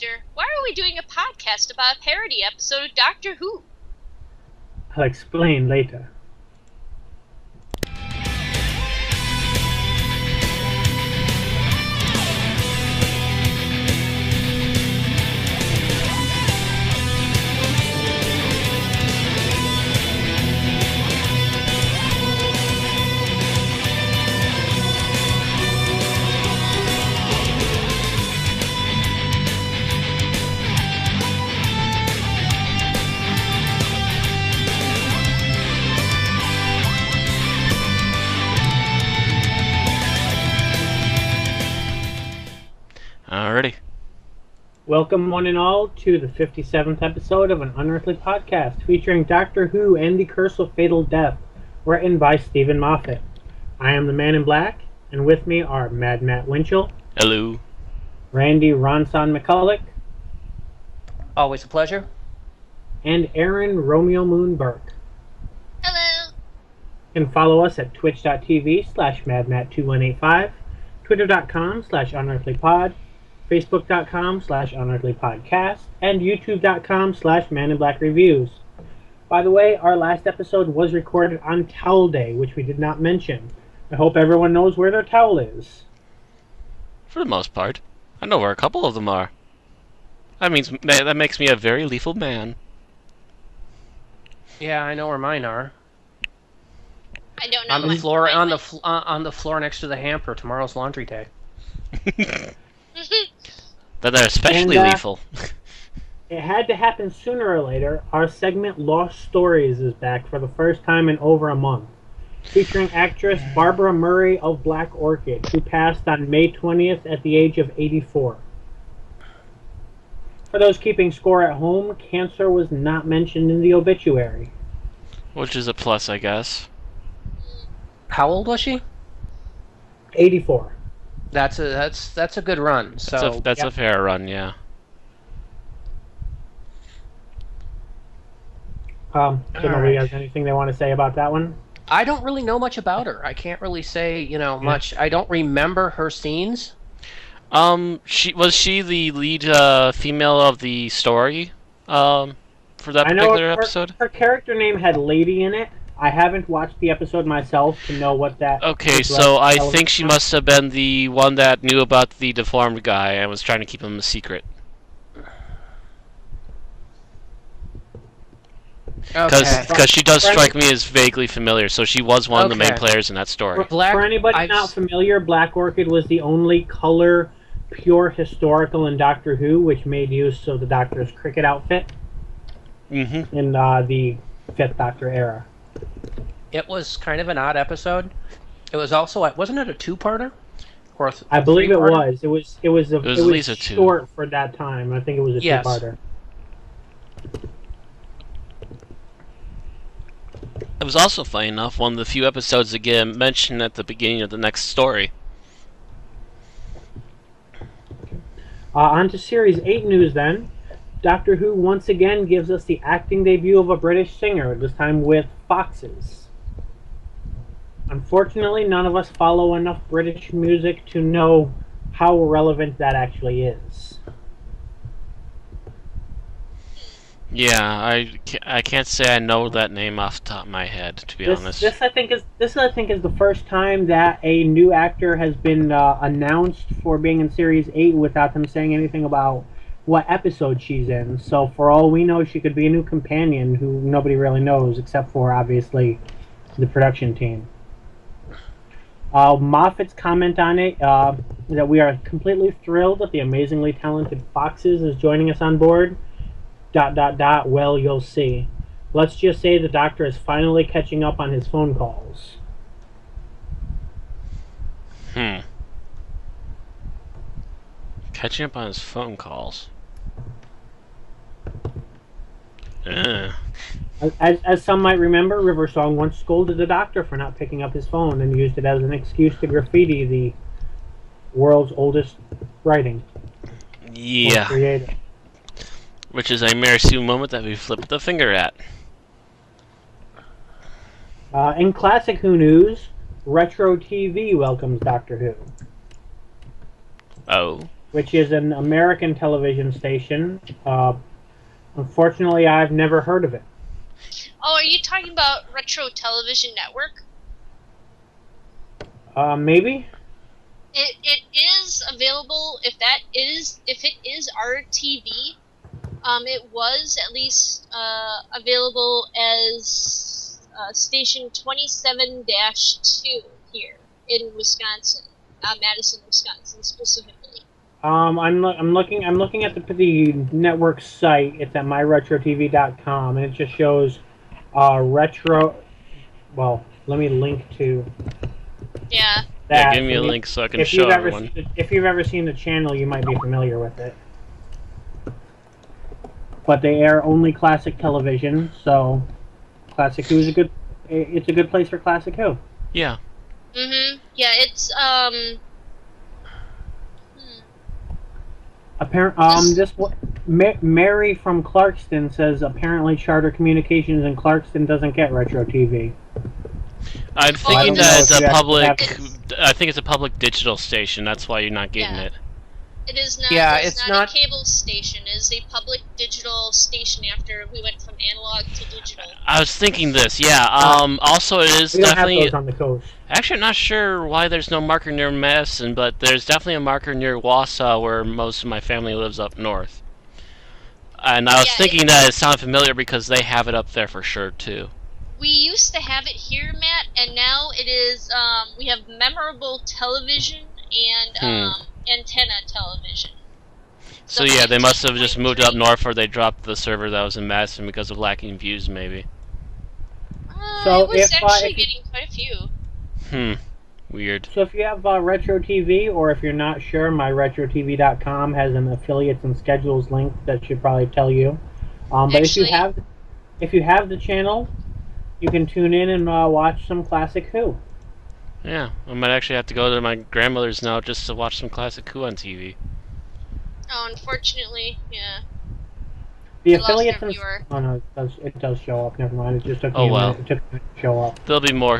Doctor, why are we doing a podcast about a parody episode of Doctor Who? I'll explain later. Alrighty. Welcome one and all to the 57th episode of an Unearthly Podcast featuring Doctor Who and the Curse of Fatal Death, written by Stephen Moffat. I am the Man in Black, and with me are Mad Matt Winchell. Hello. Randy Ronson McCulloch. Always a pleasure. And Aaron Romeo Moon Burke. Hello. You can follow us at twitch.tv/madmat2185, twitter.com/unearthlypod, facebook.com/unearthlypodcast, and youtube.com/maninblackreviews. By the way, our last episode was recorded on Towel Day, which we did not mention. I hope everyone knows where their towel is. For the most part. I know where a couple of them are. That makes me a very lethal man. Yeah, I know where mine are. I don't know. On the floor, on the floor next to the hamper. Tomorrow's laundry day. But they're especially lethal. It had to happen sooner or later. Our segment Lost Stories is back for the first time in over a month, featuring actress Barbara Murray of Black Orchid, who passed on May 20th at the age of 84. For those keeping score at home, cancer was not mentioned in the obituary. Which is a plus, I guess. How old was she? 84. That's a good run. So That's a fair run, yeah. So nobody has anything they want to say about that one? I don't really know much about her. I can't really say, much. I don't remember her scenes. Was she the lead female of the story for that particular episode? Her character name had Lady in it. I haven't watched the episode myself to know what that... Okay, so I think she must have been the one that knew about the deformed guy and was trying to keep him a secret. Because she does strike me as vaguely familiar, so she was one of the main players in that story. For anybody not familiar, Black Orchid was the only color, pure historical in Doctor Who, which made use of the Doctor's cricket outfit in the Fifth Doctor era. It was kind of an odd episode. It was also, wasn't it a two-parter? I believe it was. It was at least a two. Short for that time. I think it was a two-parter. It was also, funny enough, one of the few episodes again mentioned at the beginning of the next story. On to Series 8 news then. Doctor Who once again gives us the acting debut of a British singer, this time with Foxes. Unfortunately, none of us follow enough British music to know how relevant that actually is. Yeah, I can't say I know that name off the top of my head, to be honest. This I think is the first time that a new actor has been announced for being in Series 8 without them saying anything about what episode she's in. So for all we know, she could be a new companion who nobody really knows, except for obviously the production team. Moffat's comment on it, that we are completely thrilled that the amazingly talented Foxes is joining us on board. ... Well, you'll see. Let's just say the Doctor is finally catching up on his phone calls. Catching up on his phone calls. As some might remember, Riversong once scolded the Doctor for not picking up his phone and used it as an excuse to graffiti the world's oldest writing. Yeah. Creator. Which is a mere few moment that we flipped the finger at. In Classic Who news, Retro TV welcomes Doctor Who. Oh. which is an American television station. Unfortunately, I've never heard of it. Oh, are you talking about Retro Television Network? Maybe. It is available. If it is RTV, it was at least available as station 27-2 here in Wisconsin, Madison, Wisconsin specifically. I'm looking at the network site. It's at myretrotv.com, and it just shows retro. Well, let me link to. Yeah. That. Yeah, give me a link so I can show everyone. If you've ever seen the channel, you might be familiar with it. But they air only classic television, so Classic Who is it's a good place for Classic Who. Yeah. Mhm. Yeah, it's Mary from Clarkston says apparently Charter Communications in Clarkston doesn't get Retro TV. I'm thinking that it's a public. I think it's a public digital station. That's why you're not getting it. It is not. Yeah, it's not a cable station. It is a public digital station. After we went from analog to digital. I was thinking this. Yeah. Also, it is we don't definitely. Have those on the coast. Actually, I'm not sure why there's no marker near Madison, but there's definitely a marker near Wausau, where most of my family lives up north. And I was thinking that it sounded familiar because they have it up there for sure too. We used to have it here, Matt, and now it is. We have Memorable Television and Antenna Television. So yeah, they must have just moved up north, or they dropped the server that was in Madison because of lacking views, maybe. So it was actually getting quite a few. Weird. So if you have Retro TV, or if you're not sure, myretrotv.com has an affiliates and schedules link that should probably tell you. But actually, if you have the channel, you can tune in and watch some Classic Who. Yeah, I might actually have to go to my grandmother's now just to watch some Classic Who on TV. Oh, unfortunately, yeah. The affiliates and... Oh no, it does show up. Never mind. It just took me a minute. It took me to show up. There'll be more.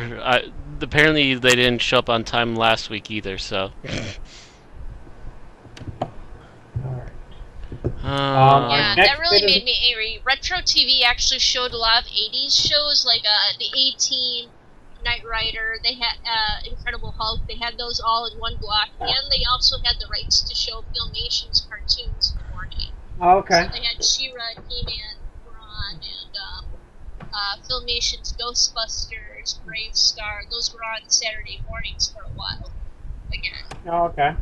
Apparently they didn't show up on time last week either, so... Yeah, that really made me angry. Retro TV actually showed a lot of 80s shows, like the A-Team, Knight Rider, they had Incredible Hulk, they had those all in one block, and they also had the rights to show Filmation's cartoons in the morning. Oh, okay. So they had She-Ra, He-Man, Brawn, and Filmation's Ghostbusters, Brave Star. Those were on Saturday mornings for a while, again. Oh, okay.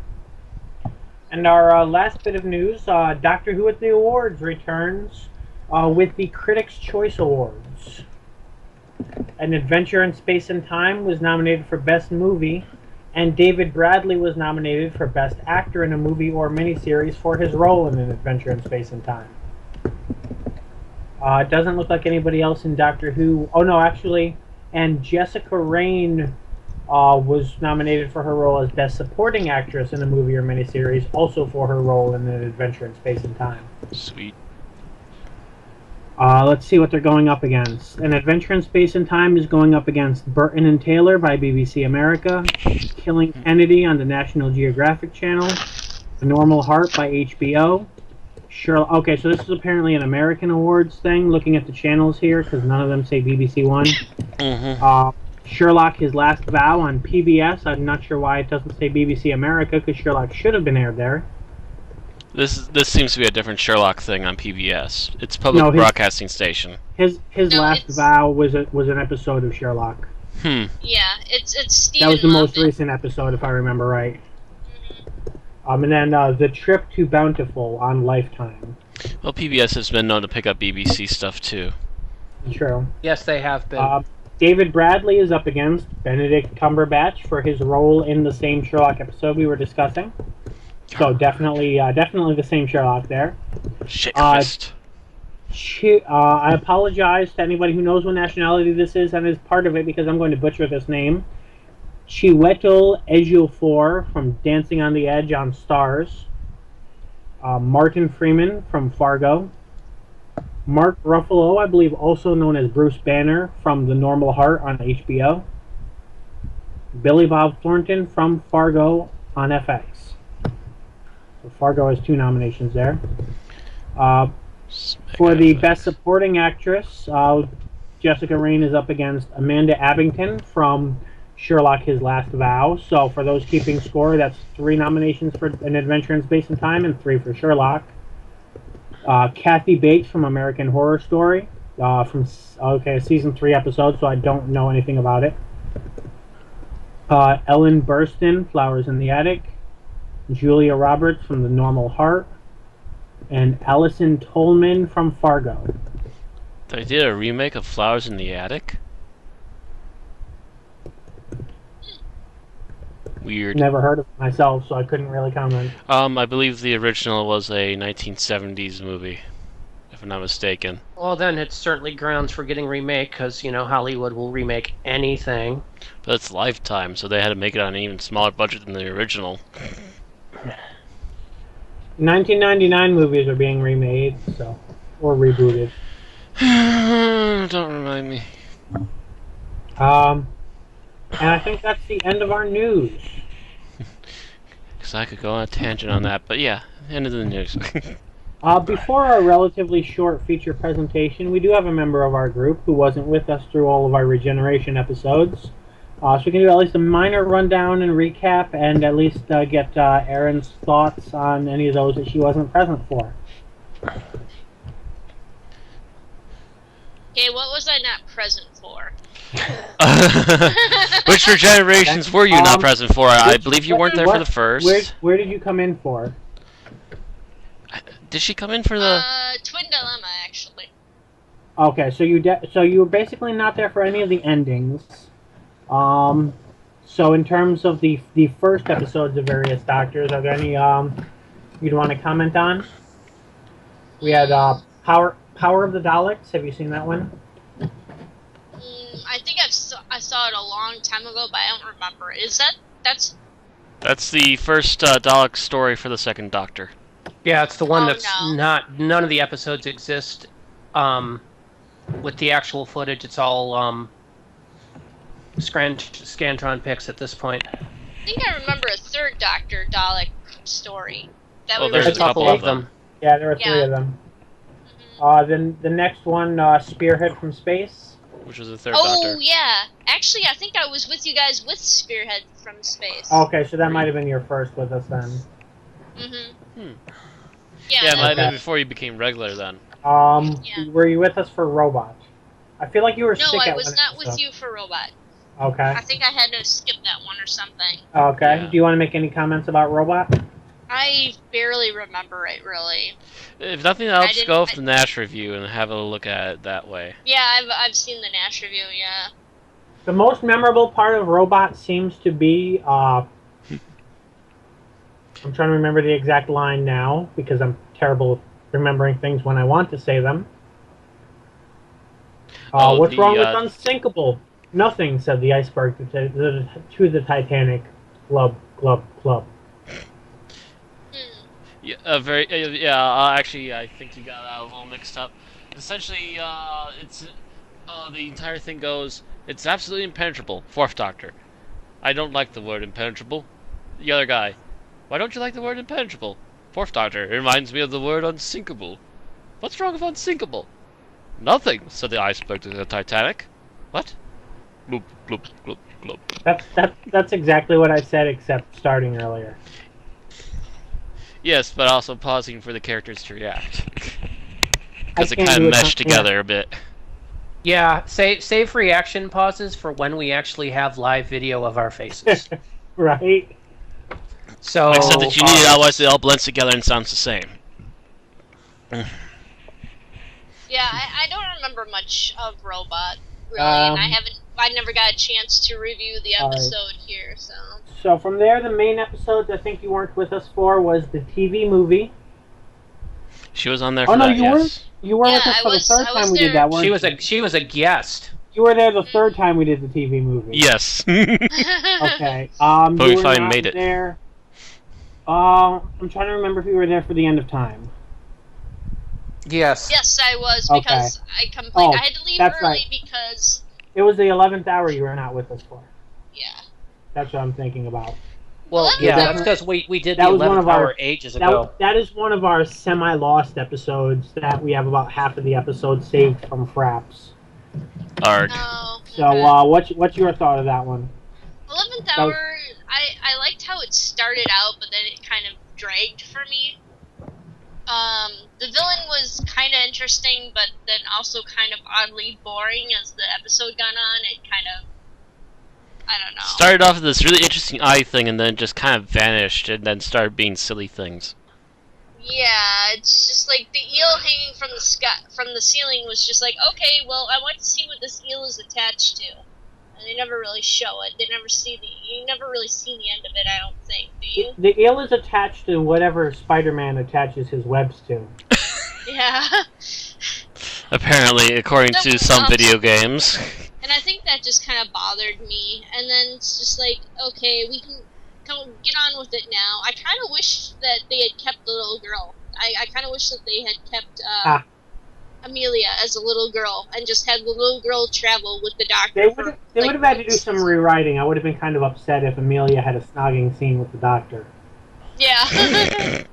And our last bit of news, Doctor Who at the Awards returns with the Critics' Choice Awards. An Adventure in Space and Time was nominated for Best Movie, and David Bradley was nominated for Best Actor in a Movie or Miniseries for his role in An Adventure in Space and Time. It doesn't look like anybody else in Doctor Who... Oh, no, actually, and Jessica Raine was nominated for her role as Best Supporting Actress in a Movie or Miniseries, also for her role in An Adventure in Space and Time. Sweet. Let's see what they're going up against. An Adventure in Space and Time is going up against Burton and Taylor by BBC America, Killing Kennedy on the National Geographic Channel, The Normal Heart by HBO, Sherlock... Okay, so this is apparently an American awards thing, looking at the channels here, because none of them say BBC One. Sherlock, His Last Vow on PBS. I'm not sure why it doesn't say BBC America, because Sherlock should have been aired there. This seems to be a different Sherlock thing on PBS. It's public broadcasting station. His Last Vow was an episode of Sherlock. Yeah, it's Stephen That was the Moffat. most recent episode, if I remember right. And then The Trip to Bountiful on Lifetime. Well, PBS has been known to pick up BBC stuff too. True. Yes, they have been. David Bradley is up against Benedict Cumberbatch for his role in the same Sherlock episode we were discussing. So definitely the same Sherlock there. Shitfist. I apologize to anybody who knows what nationality this is and is part of it, because I'm going to butcher this name. Chiwetel Ejiofor from Dancing on the Edge on Stars. Martin Freeman from Fargo. Mark Ruffalo, I believe also known as Bruce Banner from The Normal Heart on HBO. Billy Bob Thornton from Fargo on FX. So Fargo has 2 nominations there. For the Best Supporting Actress, Jessica Raine is up against Amanda Abington from Sherlock: His Last Vow. So for those keeping score, that's 3 nominations for An Adventure in Space and Time and 3 for Sherlock. Kathy Bates from American Horror Story, from season 3 episode, so I don't know anything about it. Ellen Burstyn, Flowers in the Attic. Julia Roberts from The Normal Heart. And Allison Tolman from Fargo. They did a remake of Flowers in the Attic? Weird. Never heard of it myself, so I couldn't really comment. I believe the original was a 1970s movie, if I'm not mistaken. Well, then it's certainly grounds for getting remake, because, Hollywood will remake anything. But it's Lifetime, so they had to make it on an even smaller budget than the original. 1999 movies are being remade, or rebooted. Don't remind me. And I think that's the end of our news. Because I could go on a tangent on that, but yeah, end of the news. Before our relatively short feature presentation, we do have a member of our group who wasn't with us through all of our Regeneration episodes. So we can do at least a minor rundown and recap, and at least get Erin's thoughts on any of those that she wasn't present for. Okay, what was I not present for? Which Regenerations were you not present for? I believe you weren't there for the first. Where did you come in for? Did she come in for the... Twin Dilemma, actually. Okay, so you were basically not there for any of the endings. So in terms of the first episodes of various Doctors, are there any you'd want to comment on? We had Power of the Daleks. Have you seen that one? I think I saw it a long time ago, but I don't remember. That's the first Dalek story for the second Doctor. Yeah, it's the one none of the episodes exist with the actual footage. It's all Scantron picks at this point. I think I remember a third Doctor Dalek story. There's a couple of them. Yeah, there were 3 of them. Then the next one, Spearhead from Space. Which was the third Doctor. Oh, yeah. Actually, I think I was with you guys with Spearhead from Space. Okay, so that might have been your first with us then. Yeah, it might have been before you became regular then. Were you with us for Robot? I feel like you were sick at one. No, I was not with you for Robot. Okay. I think I had to skip that one or something. Okay. Yeah. Do you want to make any comments about Robot? I barely remember it, really. If nothing else, go with the Nash review and have a look at it that way. Yeah, I've seen the Nash review, yeah. The most memorable part of Robot seems to be, I'm trying to remember the exact line now, because I'm terrible at remembering things when I want to say them. What's wrong with Unsinkable? Nothing, said the iceberg to the Titanic. Glub, glub, glub. Yeah, actually, I think you got that a little mixed up. Essentially, it's the entire thing goes, it's absolutely impenetrable. 4th Doctor. I don't like the word impenetrable. The other guy, why don't you like the word impenetrable? 4th Doctor, it reminds me of the word unsinkable. What's wrong with unsinkable? Nothing, said the iceberg to the Titanic. What? Bloop, bloop, bloop, bloop. That's exactly what I said, except starting earlier. Yes, but also pausing for the characters to react. Because it kind of meshed together a bit. Yeah, save reaction pauses for when we actually have live video of our faces. Right. So except that you need it, otherwise it all blends together and sounds the same. Yeah, I don't remember much of Robot, really, and I never got a chance to review the episode here, so. So from there, the main episodes I think you weren't with us for was the TV movie. She was on there for that, yes. You were with us for the third time we did that, weren't you? She was a guest. You were there the third time we did the TV movie. Yes. Okay. But we finally made it. There. I'm trying to remember if you were there for the End of Time. Yes. Yes, I was, because I complained. I had to leave early because... It was the 11th hour you were not with us for. Yeah. That's what I'm thinking about. Well, yeah, that's because we did the 11th hour ages ago. That is one of our semi-lost episodes that we have about half of the episode saved from Fraps. Arg. Oh, okay. So, what's your thought of that one? 11th hour, I liked how it started out, but then it kind of dragged for me. The villain was kind of interesting, but then also kind of oddly boring as the episode got on. It kind of, I don't know. Started off with this really interesting eye thing, and then just kind of vanished, and then started being silly things. Yeah, it's just like the eel hanging from the sky, from the ceiling was just like, okay, well, I want to see what this eel is attached to, and they never really show it. You never really see the end of it. I don't think. Do you? The eel is attached to whatever Spider-Man attaches his webs to. Yeah. Apparently, according to some video games. And I think that just kind of bothered me. And then it's just like, okay, we can get on with it now. I kind of wish that they had kept the little girl. I kind of wish that they had kept Amelia as a little girl and just had the little girl travel with the doctor. They would have had to do some rewriting. I would have been kind of upset if Amelia had a snogging scene with the doctor. Yeah.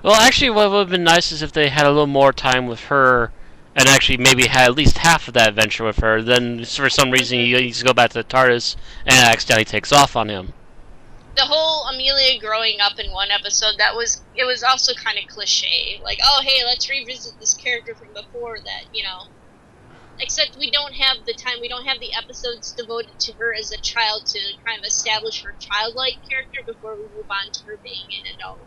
Well, actually, what would have been nice is if they had a little more time with her, and actually maybe had at least half of that adventure with her. Then, for some reason, he needs to go back to the TARDIS, and it accidentally takes off on him. The whole Amelia growing up in one episode, it was also kind of cliche. Like, oh, hey, let's revisit this character from before that, you know. Except we don't have the time, we don't have the episodes devoted to her as a child to kind of establish her childlike character before we move on to her being an adult.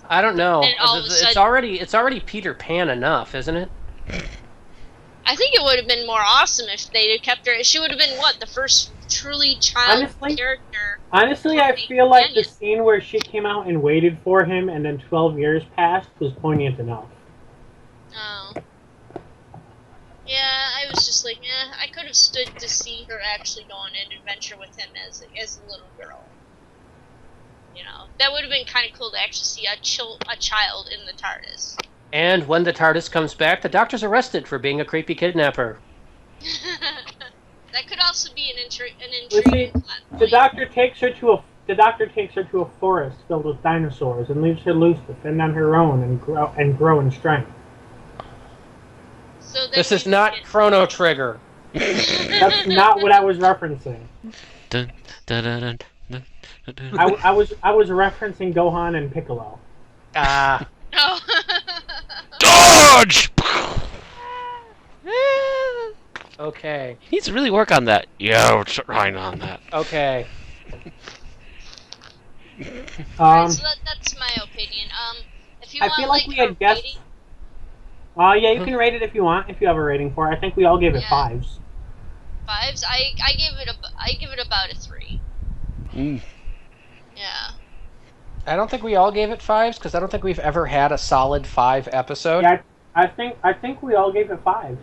I don't know. It's already Peter Pan enough, isn't it? I think it would have been more awesome if they had kept her. She would have been the first truly child character. Honestly, I feel like the scene where she came out and waited for him, and then 12 years passed, was poignant enough. Oh. Yeah, I was just like, I could have stood to see her actually go on an adventure with him as a little girl. You know, that would have been kind of cool to actually see a child in the TARDIS. And when the TARDIS comes back, the Doctor's arrested for being a creepy kidnapper. That could also be an intriguing plot point. The Doctor takes her to a forest filled with dinosaurs and leaves her loose to fend on her own and grow in strength. So this is not Chrono Trigger. That's not what I was referencing. Dun, dun, dun, dun. I was referencing Gohan and Piccolo. Oh. Dodge! Okay. He needs to really work on that. Yeah, we're trying on that. Okay. Alright, so that's my opinion. If you I feel like we had guessed. Yeah, you can rate it if you want. If you have a rating for it, I think we all gave it 5s. 5s? I give it about a 3. Mm. Yeah. I don't think we all gave it 5s because I don't think we've ever had a solid 5 episode. Yeah, I think we all gave it 5s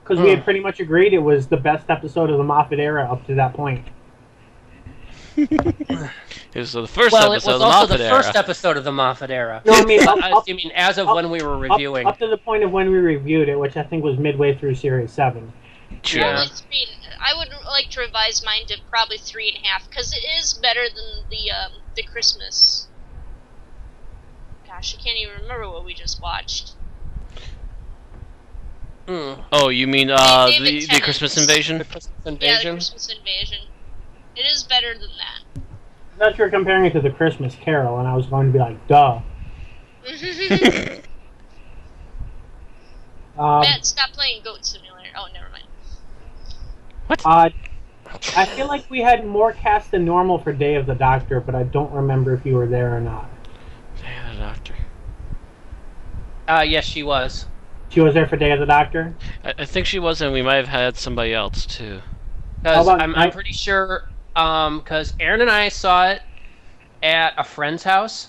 because we had pretty much agreed it was the best episode of the Moffat era up to that point. It was the first episode of the Moffat era. Well, it was also the first episode of the Moffat era. No, I mean, you mean as of when we were reviewing? Up to the point of when we reviewed it, which I think was midway through Series 7. Yeah. I would like to revise mine to probably 3.5 because it is better than the Christmas. Gosh, I can't even remember what we just watched. Oh, you mean the Christmas Invasion? The Christmas Yeah, Invasion? the Christmas Invasion. It is better than that. I thought you were comparing it to the Christmas Carol, and I was going to be like, duh. Matt, stop playing Goat Simulator. Oh, never mind. What? I feel like we had more cast than normal for Day of the Doctor, but I don't remember if you were there or not. Day of the Doctor. Yes, she was. She was there for Day of the Doctor? I think she was, and we might have had somebody else, too. Because I'm pretty sure, because Aaron and I saw it at a friend's house,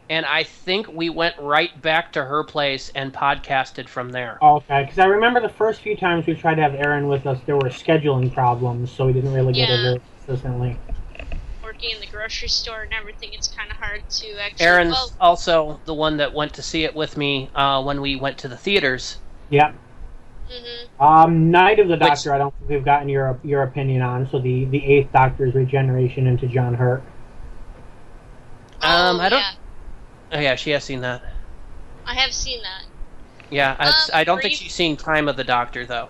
and I think we went right back to her place and podcasted from there. Okay, because I remember the first few times we tried to have Aaron with us, there were scheduling problems, so we didn't really get her very consistently. Working in the grocery store and everything, it's kind of hard to actually... Aaron's also the one that went to see it with me when we went to the theaters. Yep. Night of the Doctor, I don't think we've gotten your opinion on. So the 8th Doctor's regeneration into John Hurt. I don't. Oh yeah, she has seen that. I have seen that. Yeah, I don't think she's seen Time of the Doctor though.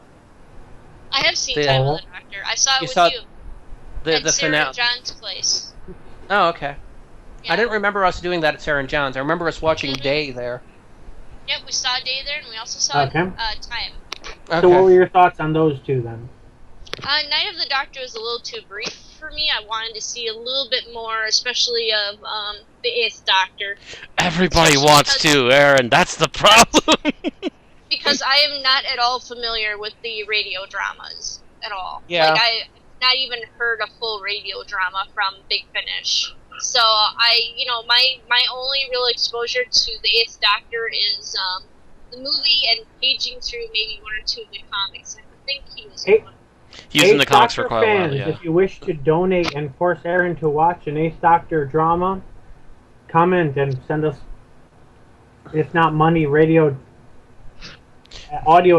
I have seen Time of the Doctor. I saw it with you. The Sarah finale. and John's place. Oh, okay. Yeah. I didn't remember us doing that at Sarah and John's. I remember us watching Day there. Yep, we saw Day there, and we also saw Time. Okay. So what were your thoughts on those two then? Night of the Doctor was a little too brief for me. I wanted to see a little bit more, especially of the 8th Doctor. Everybody wants to, Aaron. That's the problem. Because I am not at all familiar with the radio dramas at all. Yeah. Like, I've not even heard a full radio drama from Big Finish. So, my only real exposure to the 8th Doctor is the movie and paging through maybe one or two of the comics. I think he was in one. He was in the comics for quite a while, yeah. If you wish to donate and force Aaron to watch an 8th Doctor drama, comment and send us, if not money, audio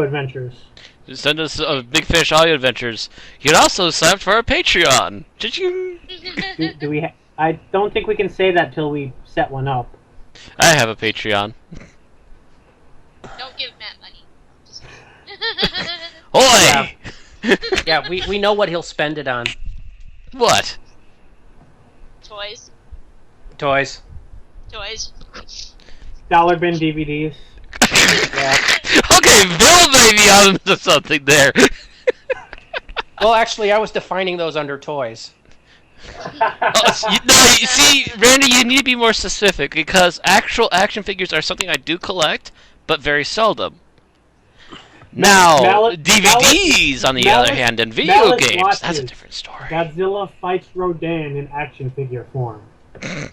adventures. Send us Big Finish audio adventures. You can also sign up for our Patreon. Did you? do we? I don't think we can say that till we set one up. I have a Patreon. Don't give Matt money. Oi! Yeah, we know what he'll spend it on. What? Toys. Dollar bin DVDs. Yeah. Okay, Bill may be onto something there. Well, actually, I was defining those under toys. See, Randy, you need to be more specific because actual action figures are something I do collect, but very seldom. Now, DVDs, on the other hand, and video games, that's a different story. Godzilla fights Rodan in action figure form. Da,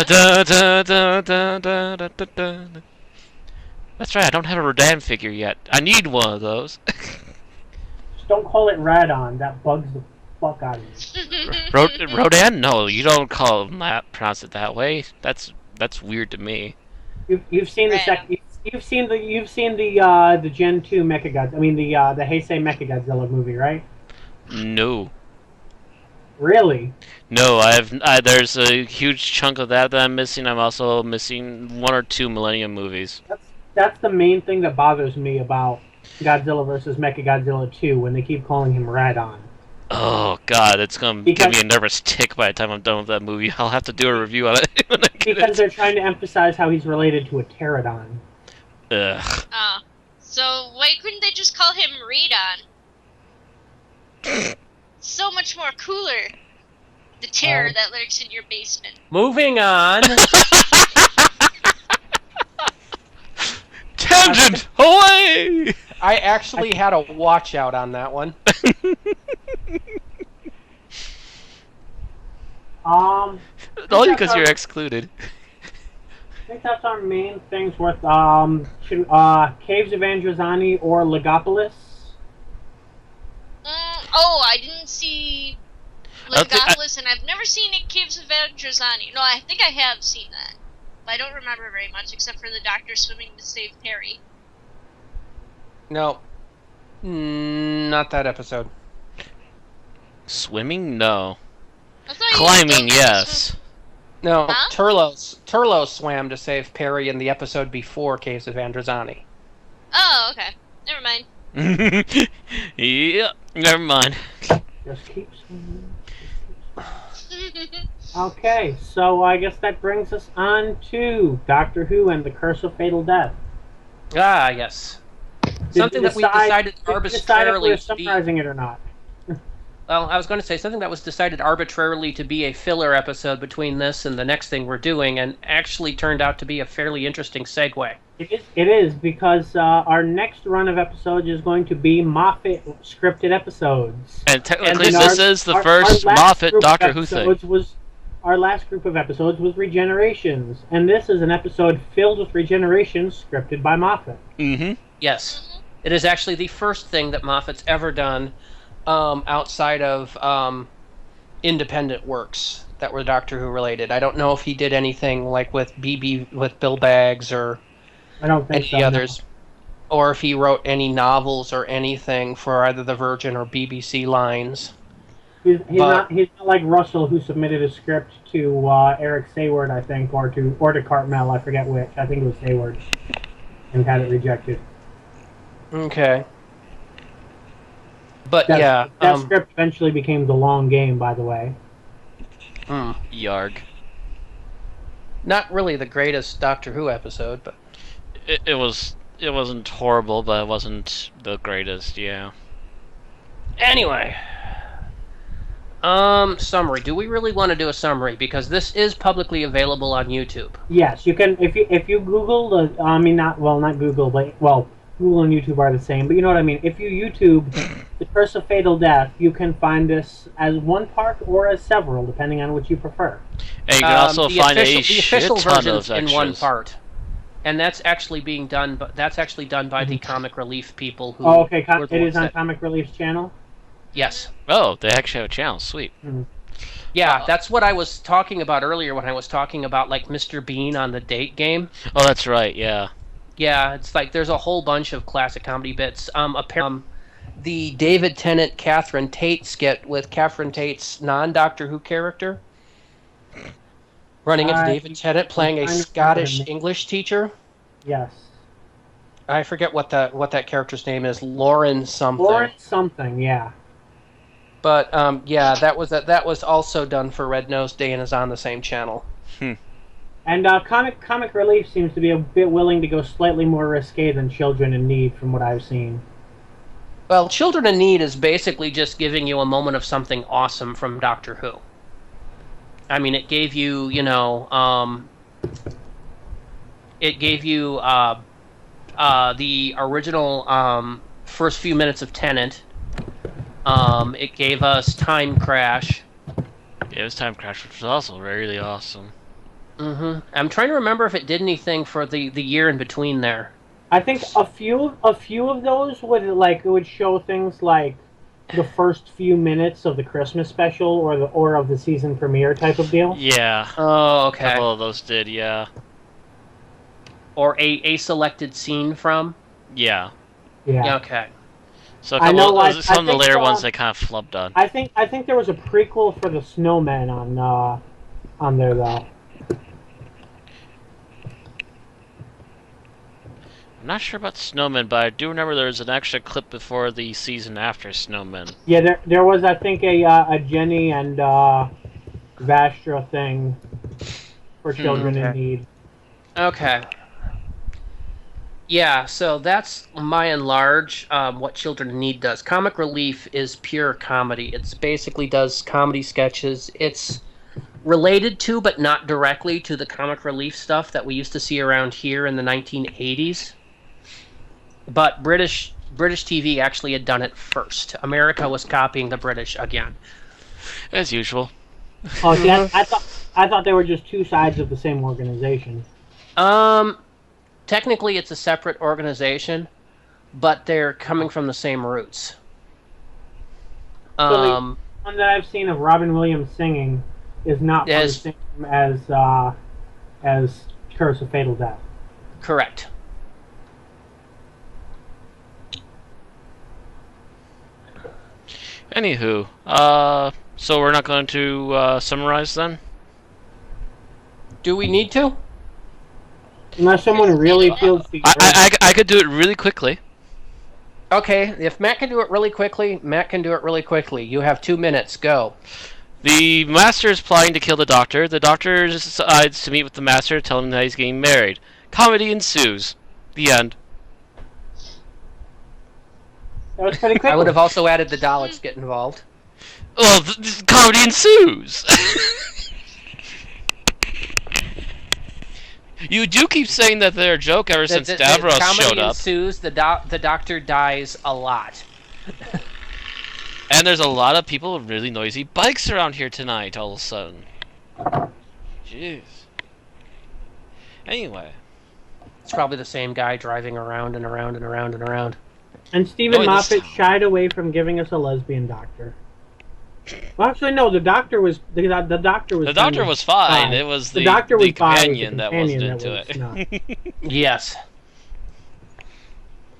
da, da, da, da, da, da, da. That's right, I don't have a Rodan figure yet. I need one of those. Just don't call it Radon. That bugs the fuck out of me. Rodan? No, you don't pronounce it that way. That's weird to me. You've seen the You've seen the Gen 2 Mechagodzilla. I mean the Heisei Mechagodzilla movie, right? No. Really? No, there's a huge chunk of that I'm missing. I'm also missing 1 or 2 Millennium movies. That's the main thing that bothers me about Godzilla vs. Mechagodzilla 2 when they keep calling him Radon. Oh god, it's gonna give me a nervous tick by the time I'm done with that movie. I'll have to do a review on it when I get because they're trying to emphasize how he's related to a pterodon. Ugh. So why couldn't they just call him Radon? So much more cooler. The terror that lurks in your basement. Moving on. Tangent! Away! I actually had a watch out on that one. Only because you're excluded. I think that's our main things worth. Caves of Androzani or Legopolis? I didn't see Legopolis, and I've never seen Caves of Androzani. No, I think I have seen that. But I don't remember very much, except for the Doctor swimming to save Perry. No. Not that episode. Swimming? No. Climbing, yes. No, huh? Turlo swam to save Perry in the episode before Caves of Androzani. Oh, okay. Never mind. Yeah, never mind. Just keep swimming. Okay, so I guess that brings us on to Doctor Who and the Curse of Fatal Death. Ah, yes. Something that we decided arbitrarily if we're summarizing it or not. Well, I was going to say something that was decided arbitrarily to be a filler episode between this and the next thing we're doing, and actually turned out to be a fairly interesting segue. It is because our next run of episodes is going to be Moffat scripted episodes. And technically, this is the first Moffat Doctor Who thing. Our last group of episodes was Regenerations, and this is an episode filled with Regenerations scripted by Moffat. Mm-hmm. Yes. It is actually the first thing that Moffat's ever done outside of independent works that were Doctor Who related. I don't know if he did anything like with Bill Baggs or I don't think any others. or if he wrote any novels or anything for either the Virgin or BBC lines. He's not like Russell, who submitted a script to Eric Sayward, I think, or to Cartmel, I forget which. I think it was Sayward, and had it rejected. Okay. But that script eventually became The Long Game, by the way. Yarg. Not really the greatest Doctor Who episode, but It wasn't horrible, but it wasn't the greatest. Yeah. anyway. Summary. Do we really want to do a summary? Because this is publicly available on YouTube. Yes, you can. If you Google not Google, but Google and YouTube are the same. But you know what I mean. If you YouTube The Curse of Fatal Death, you can find this as one part or as several, depending on which you prefer. And you can also find the a shit official ton version's of extras. in one part, and that's actually done by the Comic Relief people. Who Oh, okay. were the It ones is on that- Comic Relief's channel. Yes. Oh, they actually have a channel. Sweet. Yeah, that's what I was talking about earlier when I was talking about like Mr. Bean on the Date game. Oh, that's right. Yeah. Yeah, it's like there's a whole bunch of classic comedy bits. The David Tennant Catherine Tate skit with Catherine Tate's non-Doctor Who character running into David Tennant playing a Scottish English teacher. Yes. I forget what that character's name is. Lauren something. Lauren something. Yeah. But yeah, that was also done for Red Nose Day and is on the same channel. And Comic Relief seems to be a bit willing to go slightly more risque than Children in Need, from what I've seen. Well, Children in Need is basically just giving you a moment of something awesome from Doctor Who. I mean, it gave you, the original first few minutes of Tennant. It gave us Time Crash. Yeah, it was Time Crash, which was also really awesome. I'm trying to remember if it did anything for the year in between there. I think a few of those would show things like the first few minutes of the Christmas special or of the season premiere type of deal. Yeah. Oh, okay. A couple of those did, yeah. Or a selected scene from. Yeah. Yeah. Okay. So some of the later ones they kind of flubbed on. I think there was a prequel for the Snowman on there though. I'm not sure about Snowman, but I do remember there was an extra clip before the season after Snowman. Yeah, there was, I think, a Jenny and Vastra thing for Children in Need. Okay. Yeah, so that's by and large what Children in Need does. Comic Relief is pure comedy. It basically does comedy sketches. It's related to, but not directly to, the Comic Relief stuff that we used to see around here in the 1980s. But British TV actually had done it first. America was copying the British again. As usual. Oh, see, I thought they were just two sides of the same organization. Technically, it's a separate organization, but they're coming from the same roots. So the one that I've seen of Robin Williams singing is not the same as Curse of Fatal Death. Correct. Anywho, so we're not going to summarize then? Do we need to? Unless someone really feels the I could do it really quickly. Okay, if Matt can do it really quickly, Matt can do it really quickly. You have 2 minutes. Go. The Master is plotting to kill the Doctor. The Doctor decides to meet with the Master, tell him that he's getting married. Comedy ensues. The end. That was pretty quick. I would have also added the Daleks get involved. Well, comedy ensues! You do keep saying that they're a joke ever since Davros showed up. Comedy ensues, the Doctor dies a lot. And there's a lot of people with really noisy bikes around here tonight, all of a sudden. Jeez. Anyway. It's probably the same guy driving around and around and around and around. And Stephen Moffat shied away from giving us a lesbian doctor. Well, actually, no. The doctor was the doctor was. The doctor was fine. It was the companion that wasn't into it. Yes.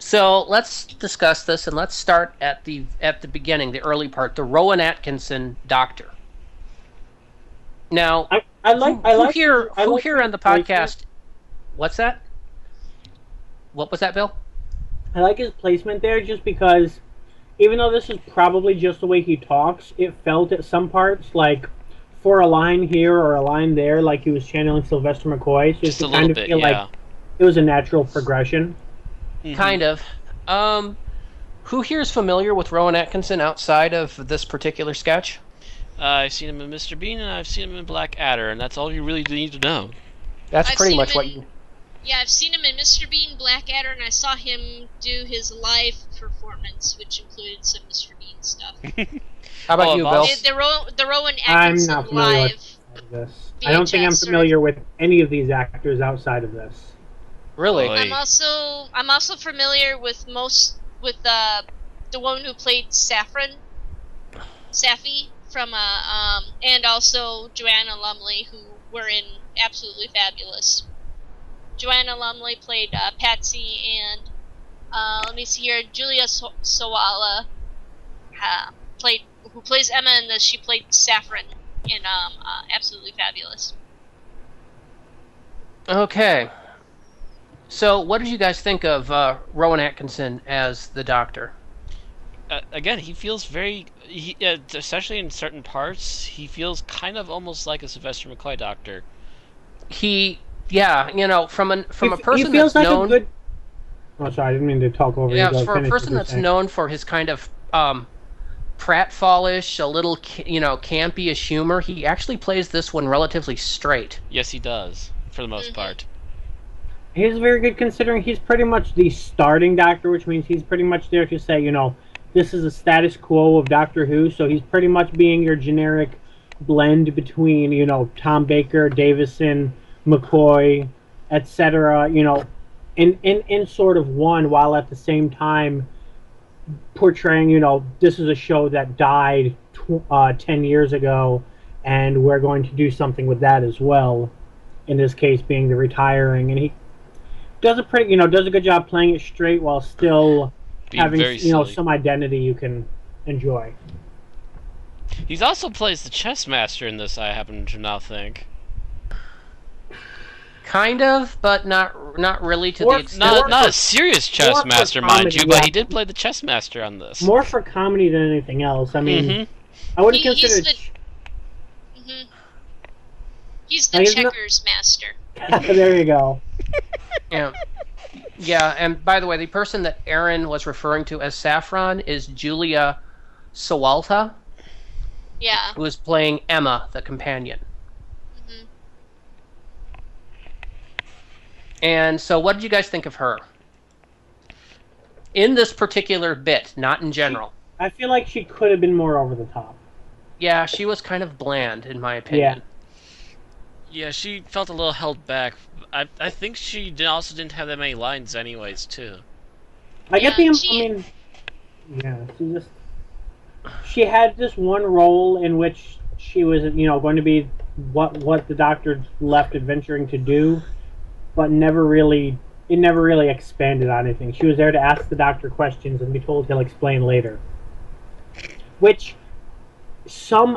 So let's discuss this, and let's start at the beginning, the early part, the Rowan Atkinson Doctor. Now, who here on the podcast? What's that? What was that, Bill? I like his placement there, just because, even though this is probably just the way he talks, it felt at some parts like, for a line here or a line there, like he was channeling Sylvester McCoy. So just a little bit, like it was a natural progression. Mm-hmm. Kind of. Who here is familiar with Rowan Atkinson outside of this particular sketch? I've seen him in Mr. Bean, and I've seen him in Blackadder, and that's all you really need to know. That's pretty much what you... Yeah, I've seen him in Mr. Bean, Blackadder, and I saw him do his live performance, which included some Mr. Bean stuff. How about you, Bill? The Rowan Atkinson I'm not familiar with this. I don't think I'm familiar with any of these actors outside of this. Really? I'm also familiar with the woman who played Saffy from and also Joanna Lumley, who were in Absolutely Fabulous. Joanna Lumley played Patsy, and let me see here, Julia Sawala who plays Emma, and she played Saffron in Absolutely Fabulous. Okay. So, what did you guys think of Rowan Atkinson as the Doctor? Again, he feels especially in certain parts, he feels kind of almost like a Sylvester McCoy Doctor. From a person he feels that's like known... a good... Oh, sorry, I didn't mean to talk over you. Yeah, for a person that's known for his kind of pratfallish, a little, campy-ish humor, he actually plays this one relatively straight. Yes, he does, for the most part. He's very good, considering he's pretty much the starting Doctor, which means he's pretty much there to say, this is a status quo of Doctor Who, so he's pretty much being your generic blend between, Tom Baker, Davison, McCoy, etc., in sort of one, while at the same time portraying, this is a show that died 10 years ago, and we're going to do something with that as well, in this case being the retiring, and he does a good job playing it straight while still having some identity you can enjoy. He also plays the chess master in this, I happen to now think. Kind of, but not really to the extent. Not a serious chess master, mind you, but he did play the chess master on this. More for comedy than anything else. I mean, I wouldn't consider it... He's the checkers master. There you go. Yeah, and by the way, the person that Aaron was referring to as Saffron is Julia Sawalta. Yeah. Who is playing Emma, the companion. Mm-hmm. And so, what did you guys think of her? In this particular bit, not in general. I feel like she could have been more over the top. Yeah, she was kind of bland, in my opinion. Yeah, she felt a little held back. I think she also didn't have that many lines anyways, too. She had this one role in which she was, going to be what the Doctor left adventuring to do, but it never really expanded on anything. She was there to ask the Doctor questions and be told he'll explain later. Which some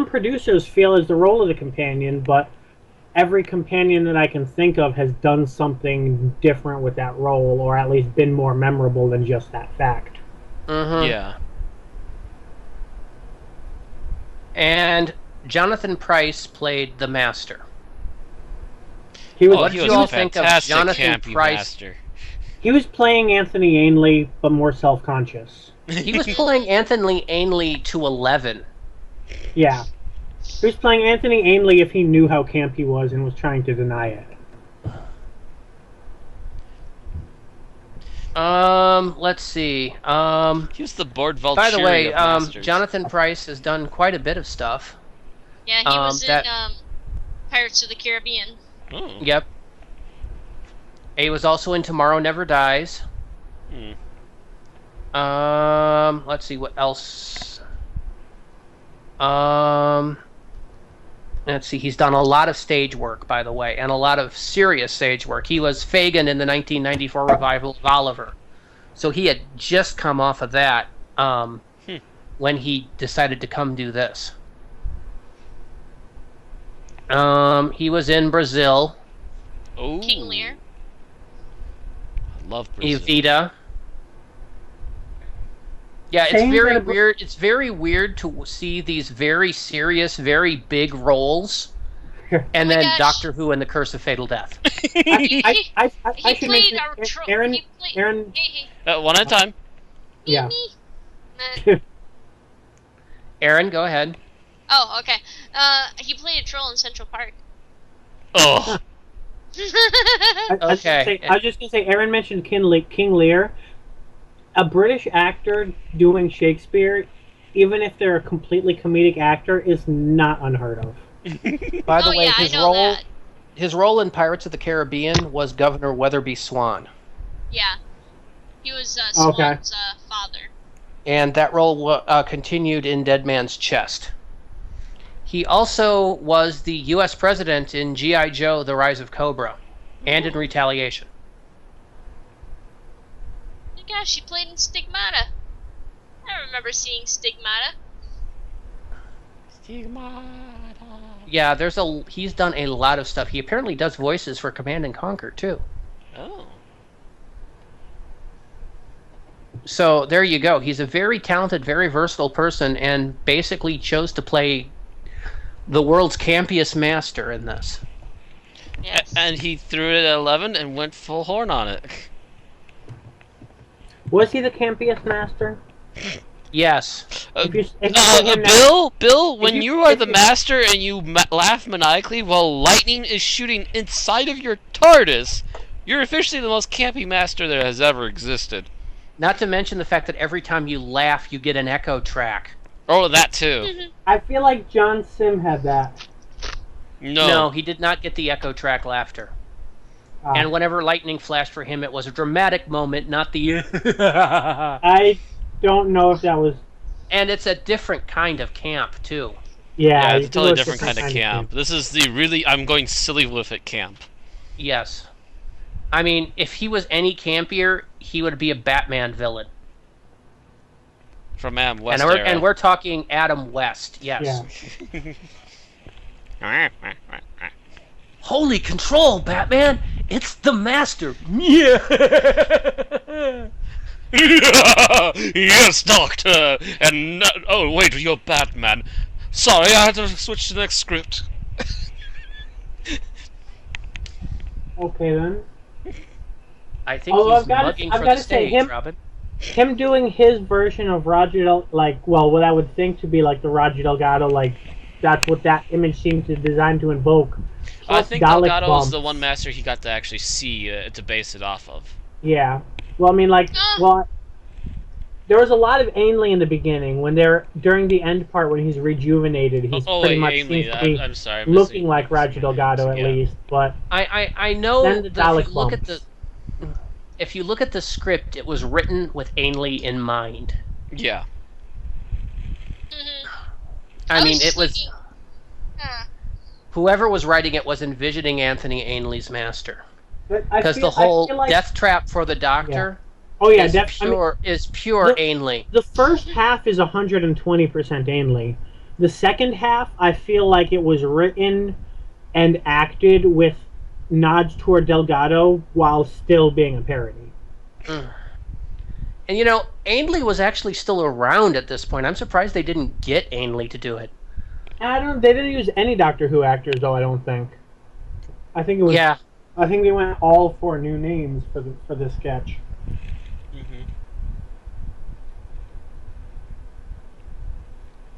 producers feel is the role of the companion, but every companion that I can think of has done something different with that role, or at least been more memorable than just that fact. Mm-hmm. Yeah. And Jonathan Pryce played the Master. What did you all think of Jonathan Pryce? Master. He was playing Anthony Ainley, but more self-conscious. He was playing Anthony Ainley to 11. Yeah. He was playing Anthony Ainley if he knew how camp he was and was trying to deny it. Let's see. He was the board Vulturion. By the way, of Jonathan Pryce has done quite a bit of stuff. Yeah, he was in Pirates of the Caribbean. Oh. Yep. He was also in Tomorrow Never Dies. Let's see what else. Let's see. He's done a lot of stage work, by the way, and a lot of serious stage work. He was Fagin in the 1994 revival of Oliver, So he had just come off of that when he decided to come do this. He was in Brazil. Oh. King Lear. I love Brazil. Evita. Yeah, it's very weird. It's very weird to see these very serious, very big roles, and then Doctor Who and the Curse of Fatal Death. He played Aaron. One at a time. Yeah. Aaron, go ahead. Oh, okay. He played a troll in Central Park. Oh. Okay. I was just gonna say, Aaron mentioned King Lear. A British actor doing Shakespeare, even if they're a completely comedic actor, is not unheard of. By the way, his role in Pirates of the Caribbean was Governor Weatherby Swan. Yeah. He was Swan's father. And that role continued in Dead Man's Chest. He also was the U.S. President in G.I. Joe, The Rise of Cobra, and in Retaliation. Oh my gosh, he played in Stigmata. I remember seeing Stigmata. Yeah, he's done a lot of stuff. He apparently does voices for Command and Conquer, too. Oh. So, there you go. He's a very talented, very versatile person, and basically chose to play the world's campiest master in this. Yes. And he threw it at 11 and went full horn on it. Was he the campiest master? Yes. Bill, when you are the master and you laugh maniacally while lightning is shooting inside of your TARDIS, you're officially the most campy master there has ever existed. Not to mention the fact that every time you laugh, you get an echo track. Oh, that too. I feel like John Sim had that. No, he did not get the echo track laughter. And whenever lightning flashed for him, it was a dramatic moment, not the... I don't know if that was... And it's a different kind of camp, too. Yeah, it's a totally different kind of camp. This is the really, I'm going silly with it camp. Yes. I mean, if he was any campier, he would be a Batman villain. From Adam West and we're talking Adam West, yes. Yeah. Holy control, Batman! It's the Master! Yeah! Yes, Doctor! And... oh, wait, you're Batman. Sorry, I had to switch to the next script. Okay, then. I think he's mugging for the stage, Robin. Him doing his version of Roger, what I would think to be like the Roger Delgado, that's what that image seemed to design to invoke. I think Delgado was the one master he got to actually see to base it off of. Yeah. Well, I mean, there was a lot of Ainley in the beginning during the end part when he's rejuvenated. He's pretty much Ainley, seems to be I'm sorry, looking like Roger Delgado at least. But I know then the Dalek if you look at the script, it was written with Ainley in mind. Yeah. I mean, it was... Whoever was writing it was envisioning Anthony Ainley's master. Because the whole death trap for the Doctor is pure Ainley. The first half is 120% Ainley. The second half, I feel like it was written and acted with nods toward Delgado while still being a parody. And Ainley was actually still around at this point. I'm surprised they didn't get Ainley to do it. They didn't use any Doctor Who actors, though. I don't think. I think it was. Yeah. I think they went all for new names for this sketch. Mm-hmm.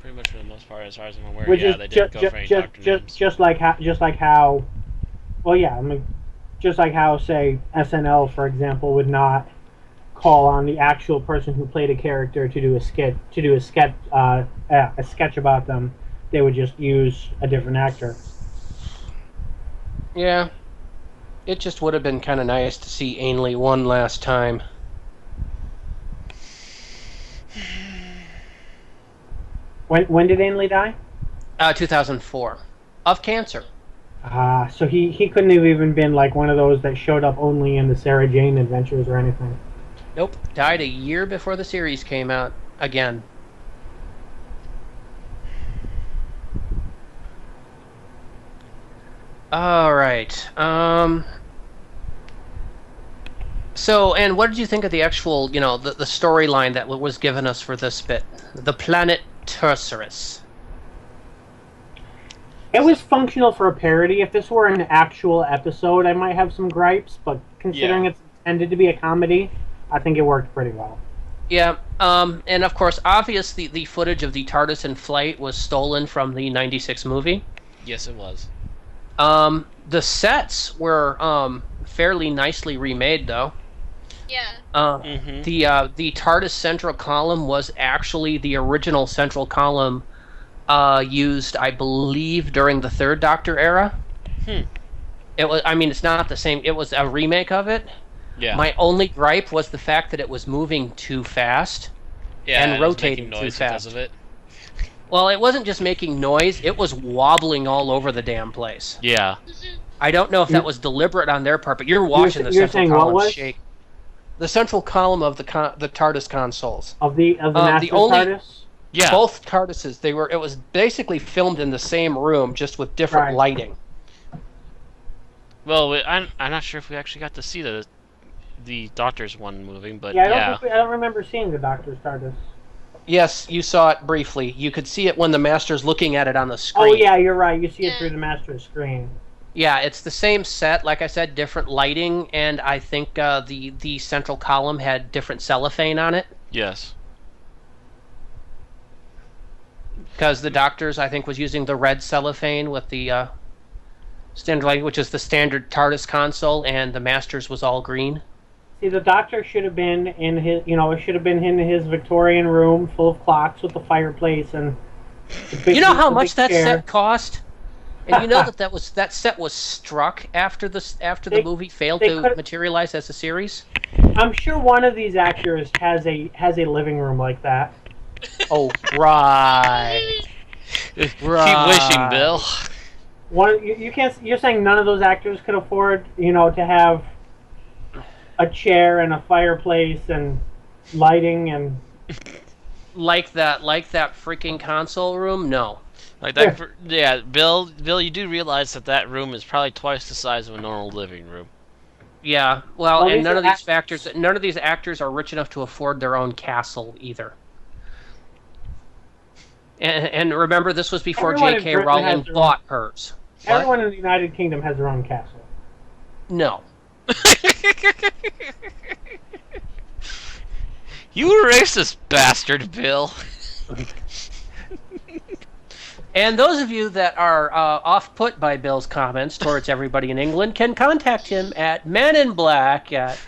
Pretty much for the most part, as far as I'm aware, they didn't go for any Doctor names. Just like how. Well, yeah. I mean, just like how, say, SNL, for example, would not call on the actual person who played a character to do a sketch about them. They would just use a different actor. Yeah. It just would have been kind of nice to see Ainley one last time. When did Ainley die? 2004. Of cancer. So he couldn't have even been like one of those that showed up only in the Sarah Jane Adventures or anything. Nope, died a year before the series came out again. All right. So, and what did you think of the actual, the storyline that was given us for this bit? The planet Tercerus. It was functional for a parody. If this were an actual episode, I might have some gripes, but considering it's intended to be a comedy, I think it worked pretty well. Yeah, and of course, obviously, the footage of the TARDIS in flight was stolen from the '96 movie. Yes, it was. The sets were fairly nicely remade, though. Yeah. The TARDIS central column was actually the original central column used, I believe, during the Third Doctor era. It was. I mean, it's not the same. It was a remake of it. Yeah. My only gripe was the fact that it was moving too fast and rotating too fast. Because of it. Well, it wasn't just making noise; it was wobbling all over the damn place. Yeah. I don't know if that was deliberate on their part, but you're watching the central column shake. The central column of the TARDIS consoles of the Master TARDIS. Yeah, both TARDISes. It was basically filmed in the same room, just with different lighting. Well, I'm not sure if we actually got to see the Doctor's one moving, but I don't remember seeing the Doctor's TARDIS. Yes, you saw it briefly. You could see it when the Master's looking at it on the screen. Oh yeah, you're right. You see it through the Master's screen. Yeah, it's the same set. Like I said, different lighting, and I think the central column had different cellophane on it. Yes. Because the Doctor's, I think, was using the red cellophane with the standard lighting, which is the standard TARDIS console, and the Master's was all green. See, the Doctor should have been in his, it should have been in his Victorian room full of clocks with the fireplace and. You know how much that set cost? And you know that set was struck after the movie failed to materialize as a series. I'm sure one of these actors has a living room like that. Oh right. Keep wishing, Bill. You can't. You're saying none of those actors could afford, to have a chair and a fireplace and lighting and like that freaking console room? No. Like that, yeah. Bill, you do realize that room is probably twice the size of a normal living room. Yeah, well, and none of these actors are rich enough to afford their own castle either. And remember, this was before J.K. Rowling bought hers. Everyone in the United Kingdom has their own castle. No. You racist bastard, Bill. And those of you that are off-put by Bill's comments towards everybody in England can contact him at maninblack at...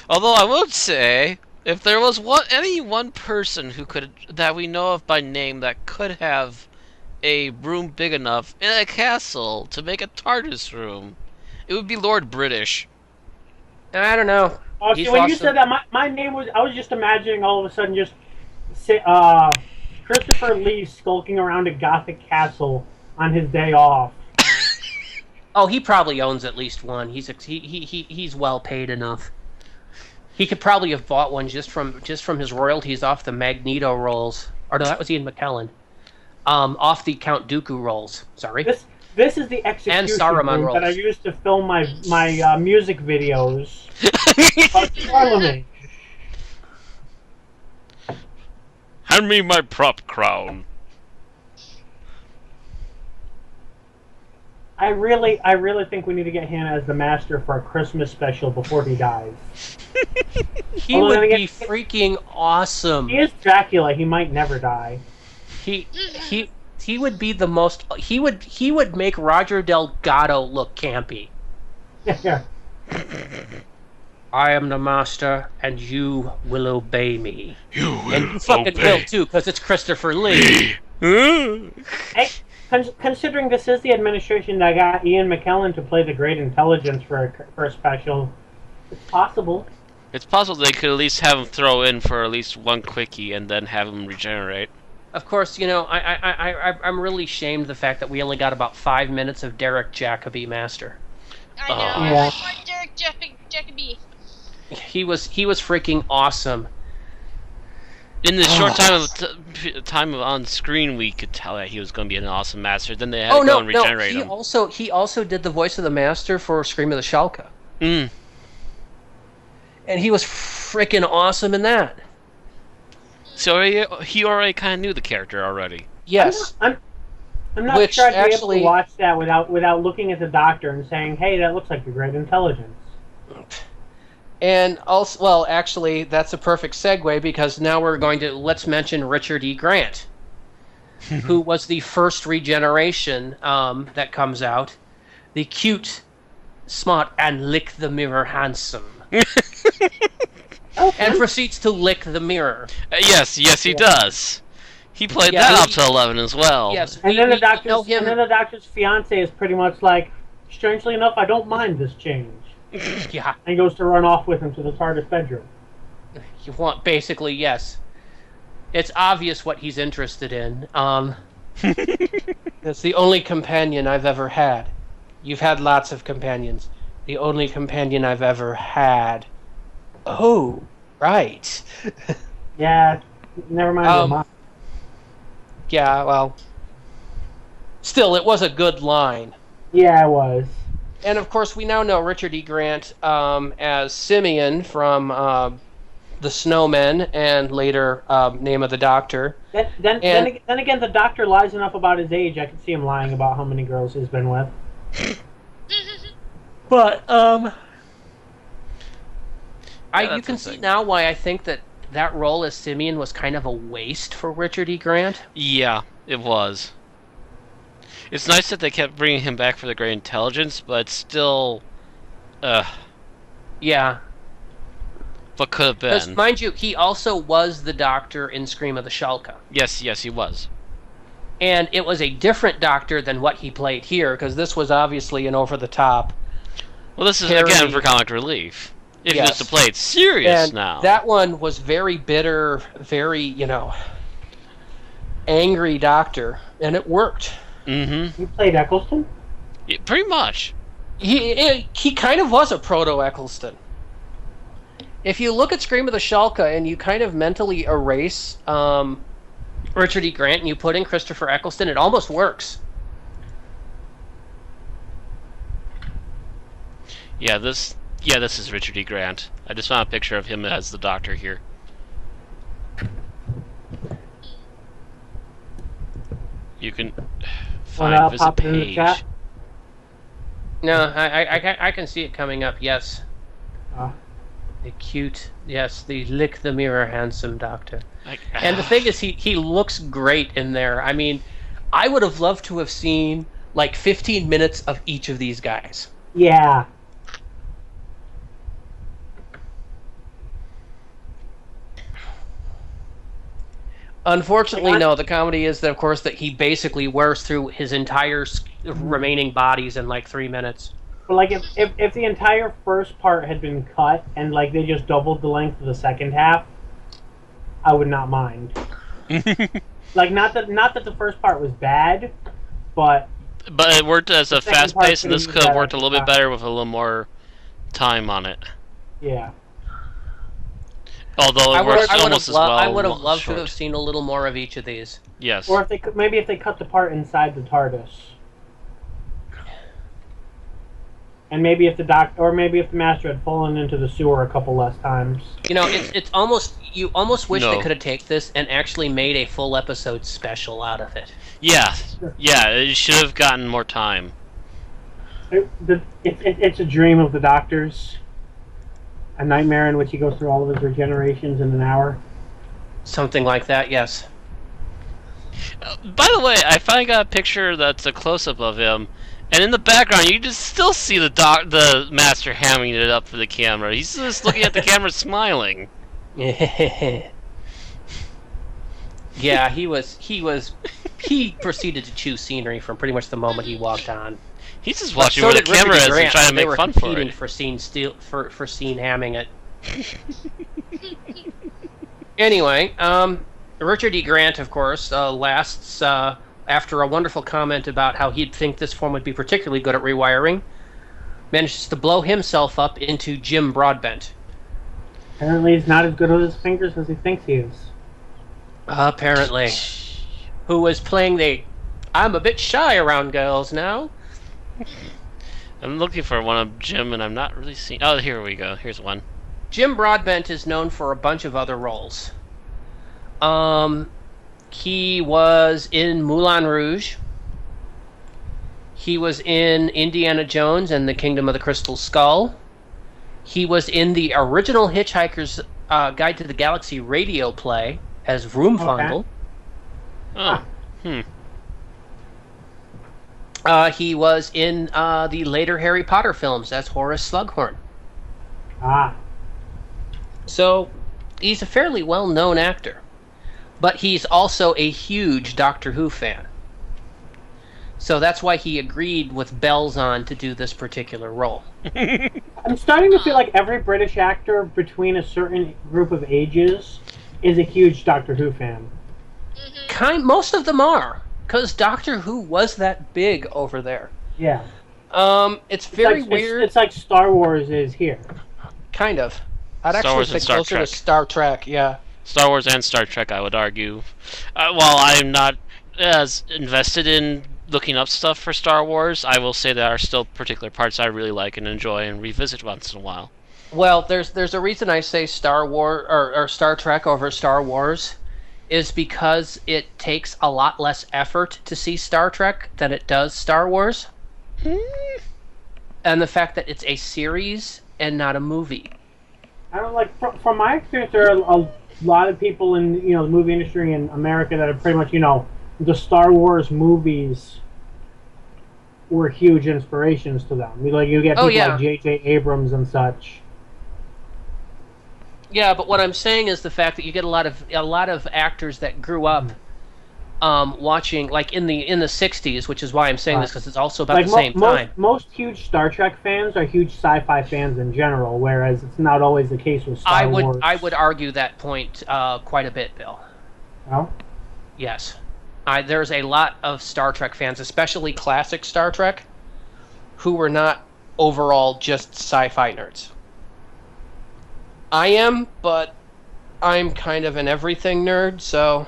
Although I would say, if there was any one person that we know of by name that could have a room big enough in a castle to make a TARDIS room, it would be Lord British. I don't know. See, when you said that, my name was... I was just imagining all of a sudden just Christopher Lee skulking around a Gothic castle on his day off. Oh, he probably owns at least one. He's well paid enough. He could probably have bought one just from his royalties off the Magneto rolls. Or no, that was Ian McKellen. Off the Count Dooku rolls. Sorry. This is the execution room that I used to film my music videos. Parliament. Hand me my prop crown. I really think we need to get him as the Master for a Christmas special before he dies. He would be freaking awesome. He is Dracula. He might never die. He would be the most. He would make Roger Delgado look campy. Yeah. I am the master, and you will obey me. You will and you fucking obey. will too, because it's Christopher Lee. Hey, considering this is the administration that got Ian McKellen to play the Great Intelligence for a special, it's possible. It's possible they could at least have him throw in for at least one quickie and then have him regenerate. Of course, I'm really ashamed of the fact that we only got about 5 minutes of Derek Jacobi Master. I know. Yeah. I want Derek Jacobi. He was freaking awesome. In the short time on screen, we could tell that he was going to be an awesome master. Then they had to go and regenerate him. He also did the voice of the Master for Scream of the Shalka. Mm. And he was freaking awesome in that. So he already kind of knew the character already. Yes. I'm not sure I'd be able to watch that without looking at the Doctor and saying, "Hey, that looks like a great intelligence." And also, well, actually, that's a perfect segue because now let's mention Richard E. Grant, who was the first regeneration that comes out. The cute, smart, and lick the mirror handsome. And proceeds to lick the mirror. Yes, he does. He played that up to 11 as well. Yes, and then the Doctor's fiance is pretty much like, strangely enough, I don't mind this change. Yeah. And goes to run off with him to the TARDIS bedroom. You want, basically, yes. It's obvious what he's interested in. That's the only companion I've ever had. You've had lots of companions. The only companion I've ever had. Oh, right. Yeah, never mind. Yeah, well. Still, it was a good line. Yeah, it was. And of course, we now know Richard E. Grant as Simeon from The Snowmen and later Name of the Doctor. Then again, the Doctor lies enough about his age. I could see him lying about how many girls he's been with. But you can see now why I think that role as Simeon was kind of a waste for Richard E. Grant. Yeah, it was. It's nice that they kept bringing him back for the great intelligence, but still, yeah. What could have been? Because, mind you, he also was the Doctor in Scream of the Shalka. Yes, he was. And it was a different Doctor than what he played here, because this was obviously an over-the-top. Well, this is, again, for comic relief. If he was to play it serious and now. That one was very bitter, very, angry Doctor, and it worked. Mm-hmm. You played Eccleston? Yeah, pretty much. He kind of was a proto-Eccleston. If you look at Scream of the Shalka and you kind of mentally erase Richard E. Grant and you put in Christopher Eccleston, it almost works. Yeah, this is Richard E. Grant. I just found a picture of him as the Doctor here. You can visit page. No, I can see it coming up. Yes. The cute, the lick the mirror handsome Doctor. And the thing is, he looks great in there. I mean, I would have loved to have seen like 15 minutes of each of these guys. Yeah. Unfortunately, no. The comedy is that, of course, that he basically wears through his entire remaining bodies in like 3 minutes. But like, if the entire first part had been cut and like they just doubled the length of the second half, I would not mind. Like, not that the first part was bad, but it worked as a fast pace, and this could have worked a little bit better with a little more time on it. Yeah. Although it works almost as well. I would have loved to have seen a little more of each of these. Yes. Or if they cut the part inside the TARDIS. And maybe if the Master had fallen into the sewer a couple less times. It's almost, you almost wish they could have taken this and actually made a full episode special out of it. Yeah, it should have gotten more time. It's a dream of the Doctor's. A nightmare in which he goes through all of his regenerations in an hour. Something like that, yes. By the way, I finally got a picture that's a close-up of him, and in the background you just still see the Master hamming it up for the camera. He's just looking at the camera smiling. Yeah, he proceeded to choose scenery from pretty much the moment he walked on. He's just watching where the camera is and trying to make fun for it. For scene hamming it. Anyway, Richard E. Grant, of course, lasts after a wonderful comment about how he'd think this form would be particularly good at rewiring, manages to blow himself up into Jim Broadbent. Apparently he's not as good with his fingers as he thinks he is. Apparently. Who was playing the I'm a bit shy around girls now. I'm looking for one of Jim, and I'm not really seeing... Oh, here we go. Here's one. Jim Broadbent is known for a bunch of other roles. He was in Moulin Rouge. He was in Indiana Jones and the Kingdom of the Crystal Skull. He was in the original Hitchhiker's Guide to the Galaxy radio play as Vroomfondle. Okay. He was in the later Harry Potter films as Horace Slughorn. So, he's a fairly well-known actor. But he's also a huge Doctor Who fan. So that's why he agreed with bells on to do this particular role. I'm starting to feel like every British actor between a certain group of ages is a huge Doctor Who fan. Most of them are, because Doctor Who was that big over there. Yeah. It's very weird. It's like Star Wars is here. Kind of. I'd actually think closer to Star Trek, yeah. Star Wars and Star Trek, I would argue. While I'm not as invested in looking up stuff for Star Wars, I will say there are still particular parts I really like and enjoy and revisit once in a while. Well, there's a reason I say Star Wars or Star Trek over Star Wars, is because it takes a lot less effort to see Star Trek than it does Star Wars. And the fact that it's a series and not a movie. I don't like, from my experience, there are a lot of people in the movie industry in America that are pretty much the Star Wars movies were huge inspirations to them. Like you get people like J.J. Abrams and such. Yeah, but what I'm saying is the fact that you get a lot of actors that grew up watching, like in the 60s, which is why I'm saying this, because it's also about the same time. Most huge Star Trek fans are huge sci-fi fans in general, whereas it's not always the case with Star Wars. I would argue that point quite a bit, Bill. Oh? Yes. There's a lot of Star Trek fans, especially classic Star Trek, who were not overall just sci-fi nerds. I am, but I'm kind of an everything nerd, so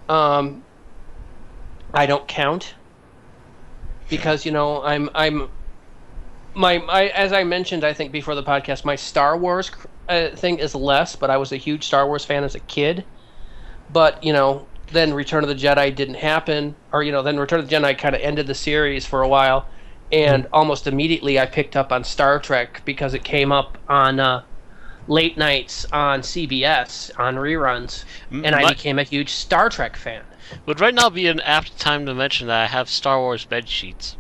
I don't count because I'm as I mentioned, I think before the podcast, my Star Wars thing is less, but I was a huge Star Wars fan as a kid. But then Return of the Jedi didn't happen, or then Return of the Jedi kind of ended the series for a while, and almost immediately I picked up on Star Trek because it came up on late nights on CBS on reruns, and I became a huge Star Trek fan. Would right now be an apt time to mention that I have Star Wars bed sheets.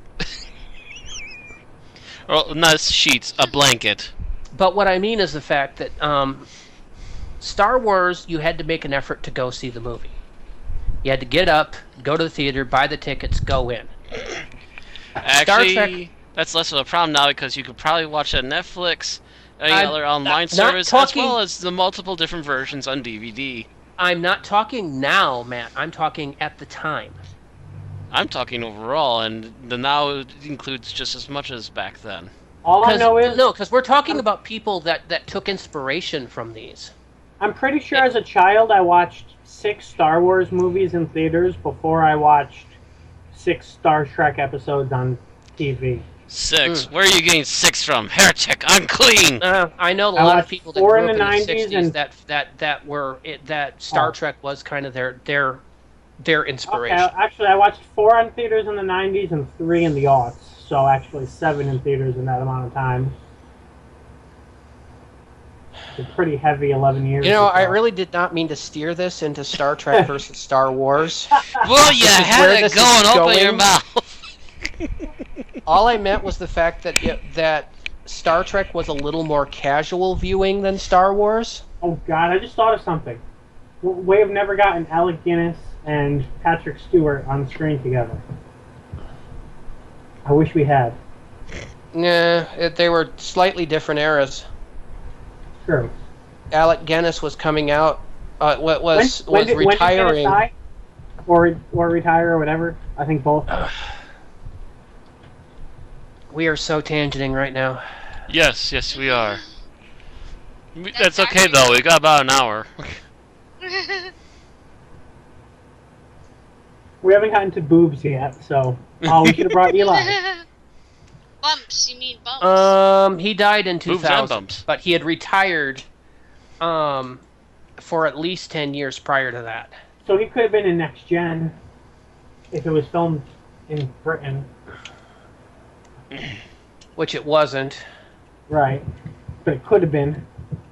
Or not sheets, a blanket. But what I mean is the fact that Star Wars, you had to make an effort to go see the movie. You had to get up, go to the theater, buy the tickets, go in. Actually, Star Trek, that's less of a problem now because you could probably watch it on Netflix, any other online service, as well as the multiple different versions on DVD. I'm not talking now, Matt. I'm talking at the time. I'm talking overall, and the now includes just as much as back then. All I know is... No, because we're talking about people that took inspiration from these. I'm pretty sure as a child I watched 6 Star Wars movies in theaters before I watched 6 Star Trek episodes on TV. 6? Where are you getting 6 from? Heretic, unclean! I know a lot of people that grew up in the 60s that Star Trek was kind of their inspiration. Okay, actually, I watched 4 in theaters in the 90s and 3 in the aughts. So actually 7 in theaters in that amount of time. It's a pretty heavy 11 years. I really did not mean to steer this into Star Trek versus Star Wars. Well, you had it going, open your mouth. All I meant was the fact that Star Trek was a little more casual viewing than Star Wars. Oh God, I just thought of something. We have never gotten Alec Guinness and Patrick Stewart on screen together. I wish we had. Nah, they were slightly different eras. True. Alec Guinness was coming out was when did retiring. Guinness die? Or retire or whatever. I think both. We are so tangenting right now. Yes, we are. That's okay though. We got about an hour. We haven't gotten to boobs yet, so we should have brought Eli. Bumps, you mean bumps? He died in Boobs and 2000, bumps. but he had retired for at least 10 years prior to that. So he could have been in Next Gen if it was filmed in Britain. Which it wasn't. Right. But it could have been.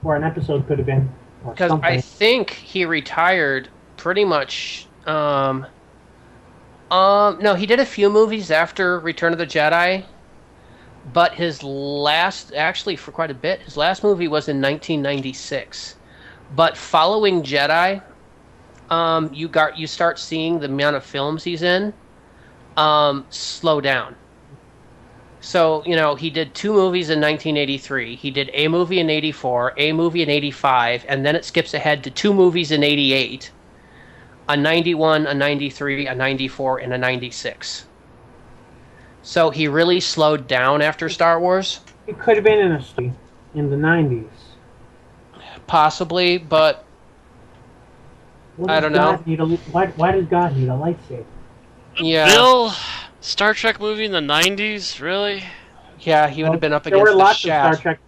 Or an episode could have been. Because I think he retired pretty much... no, he did a few movies after Return of the Jedi. But his last... Actually, for quite a bit. His last movie was in 1996. But following Jedi... you start seeing the amount of films he's in slow down. So, he did 2 movies in 1983. He did a movie in 84, a movie in 85, and then it skips ahead to 2 movies in 88, a 91, a 93, a 94, and a 96. So he really slowed down after Star Wars. He could have been in a story in the 90s. Possibly, but... I don't know. Why does God need a lightsaber? Yeah. Bill, Star Trek movie in the 90s, really? Yeah, he would have been up There against were the lots Shaft. of Star Trek.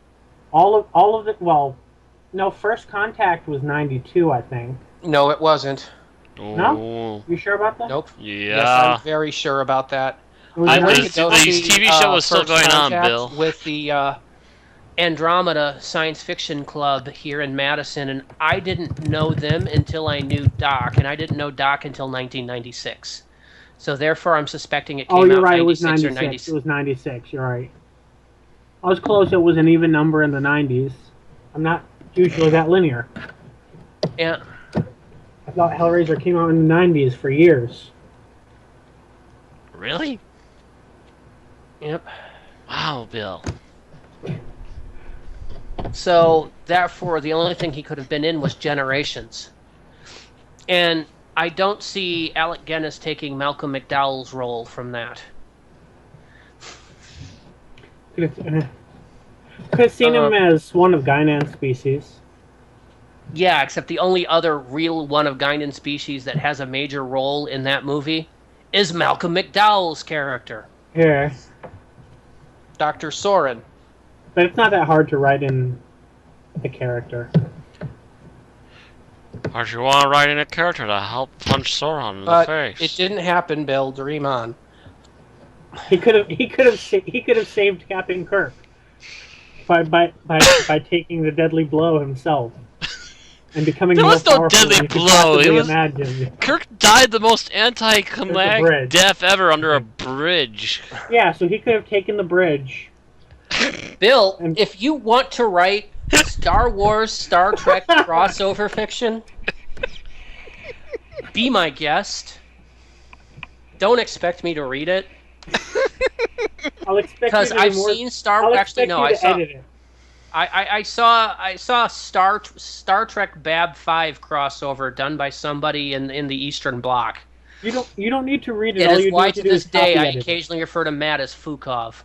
All of it. Well, no. First Contact was 92, I think. No, it wasn't. No? You sure about that? Nope. Yeah. Yes, I'm very sure about that. It was I not- believe the TV show was still First going on, Contact Bill. With the Andromeda Science Fiction Club here in Madison, and I didn't know them until I knew Doc, and I didn't know Doc until 1996. So therefore, I'm suspecting it came Oh, you're out right. It was 96 or 96. 97. It was 96. You're right. I was close. It was an even number in the 90s. I'm not usually that linear. Yeah. I thought Hellraiser came out in the 90s for years. Really? Yep. Wow, Bill. So, therefore, the only thing he could have been in was Generations. And I don't see Alec Guinness taking Malcolm McDowell's role from that. Could have seen him as one of Guinan's species. Yeah, except the only other real one of Guinan species that has a major role in that movie is Malcolm McDowell's character, Yeah. Dr. Soren. But it's not that hard to write in the character. Or if you want to write in a character to help punch Sauron in the But face. it didn't happen, Bill. Dream on. He could have saved Captain Kirk by taking the deadly blow himself and becoming There more was no powerful deadly than you could blow. possibly It was- imagine. Kirk died the most There's a anticlimactic bridge. death ever under a bridge. Yeah, so he could have taken the bridge. Bill, if you want to write Star Wars, Star Trek crossover fiction, be my guest. Don't expect me to read it. I'll expect you Because to I've do more. seen Star. I'll Actually, expect no, you to edit it. I saw Star Trek Bab 5 crossover done by somebody in the Eastern Bloc. You don't need to read it. It All is you why need to to do this is day copy I edit it. occasionally refer to Matt as Fukov.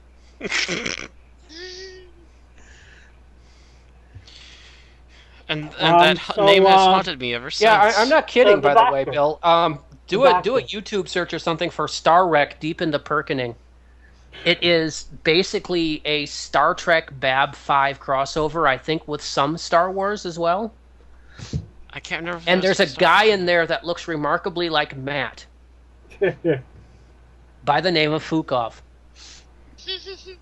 And that so, name has haunted me ever since. Yeah, I'm not kidding, the by the way, Doctor. Bill. Do The a Doctor. YouTube search or something for Star Wreck Deep into Perkening. It is basically a Star Trek Bab 5 crossover, I think, with some Star Wars as well. I can't remember. if And it was there's a guy in there that looks remarkably like Matt, by the name of Fukov. So the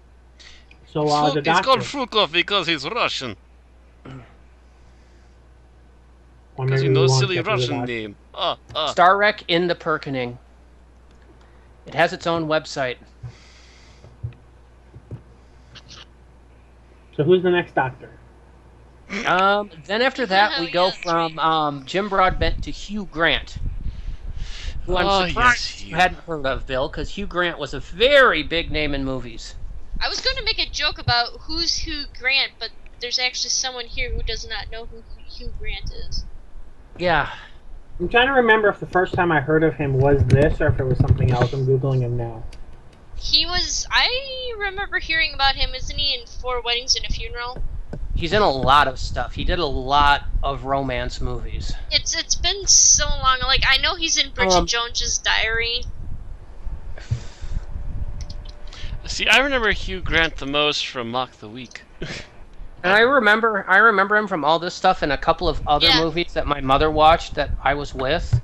He's called Doctor. Fukov because he's Russian. Or Because maybe he we knows won't silly get to the Russian Doctor. name. Star Wreck into Perkening. It has its own website. So who's the next Doctor? Then after that, we go Yeah, from Jim Broadbent to Hugh Grant, who I'm Oh, surprised yes, you hadn't heard of, Bill, because Hugh Grant was a very big name in movies. I was going to make a joke about who's Hugh Grant, but there's actually someone here who does not know who Hugh Grant is. Yeah. I'm trying to remember if the first time I heard of him was this or if it was something else. I'm Googling him now. I remember hearing about him, isn't he, in Four Weddings and a Funeral? He's in a lot of stuff. He did a lot of romance movies. It's been so long. Like, I know he's in Bridget Jones's Diary. See, I remember Hugh Grant the most from Mock the Week. And I remember him from all this stuff and a couple of other movies that my mother watched that I was with.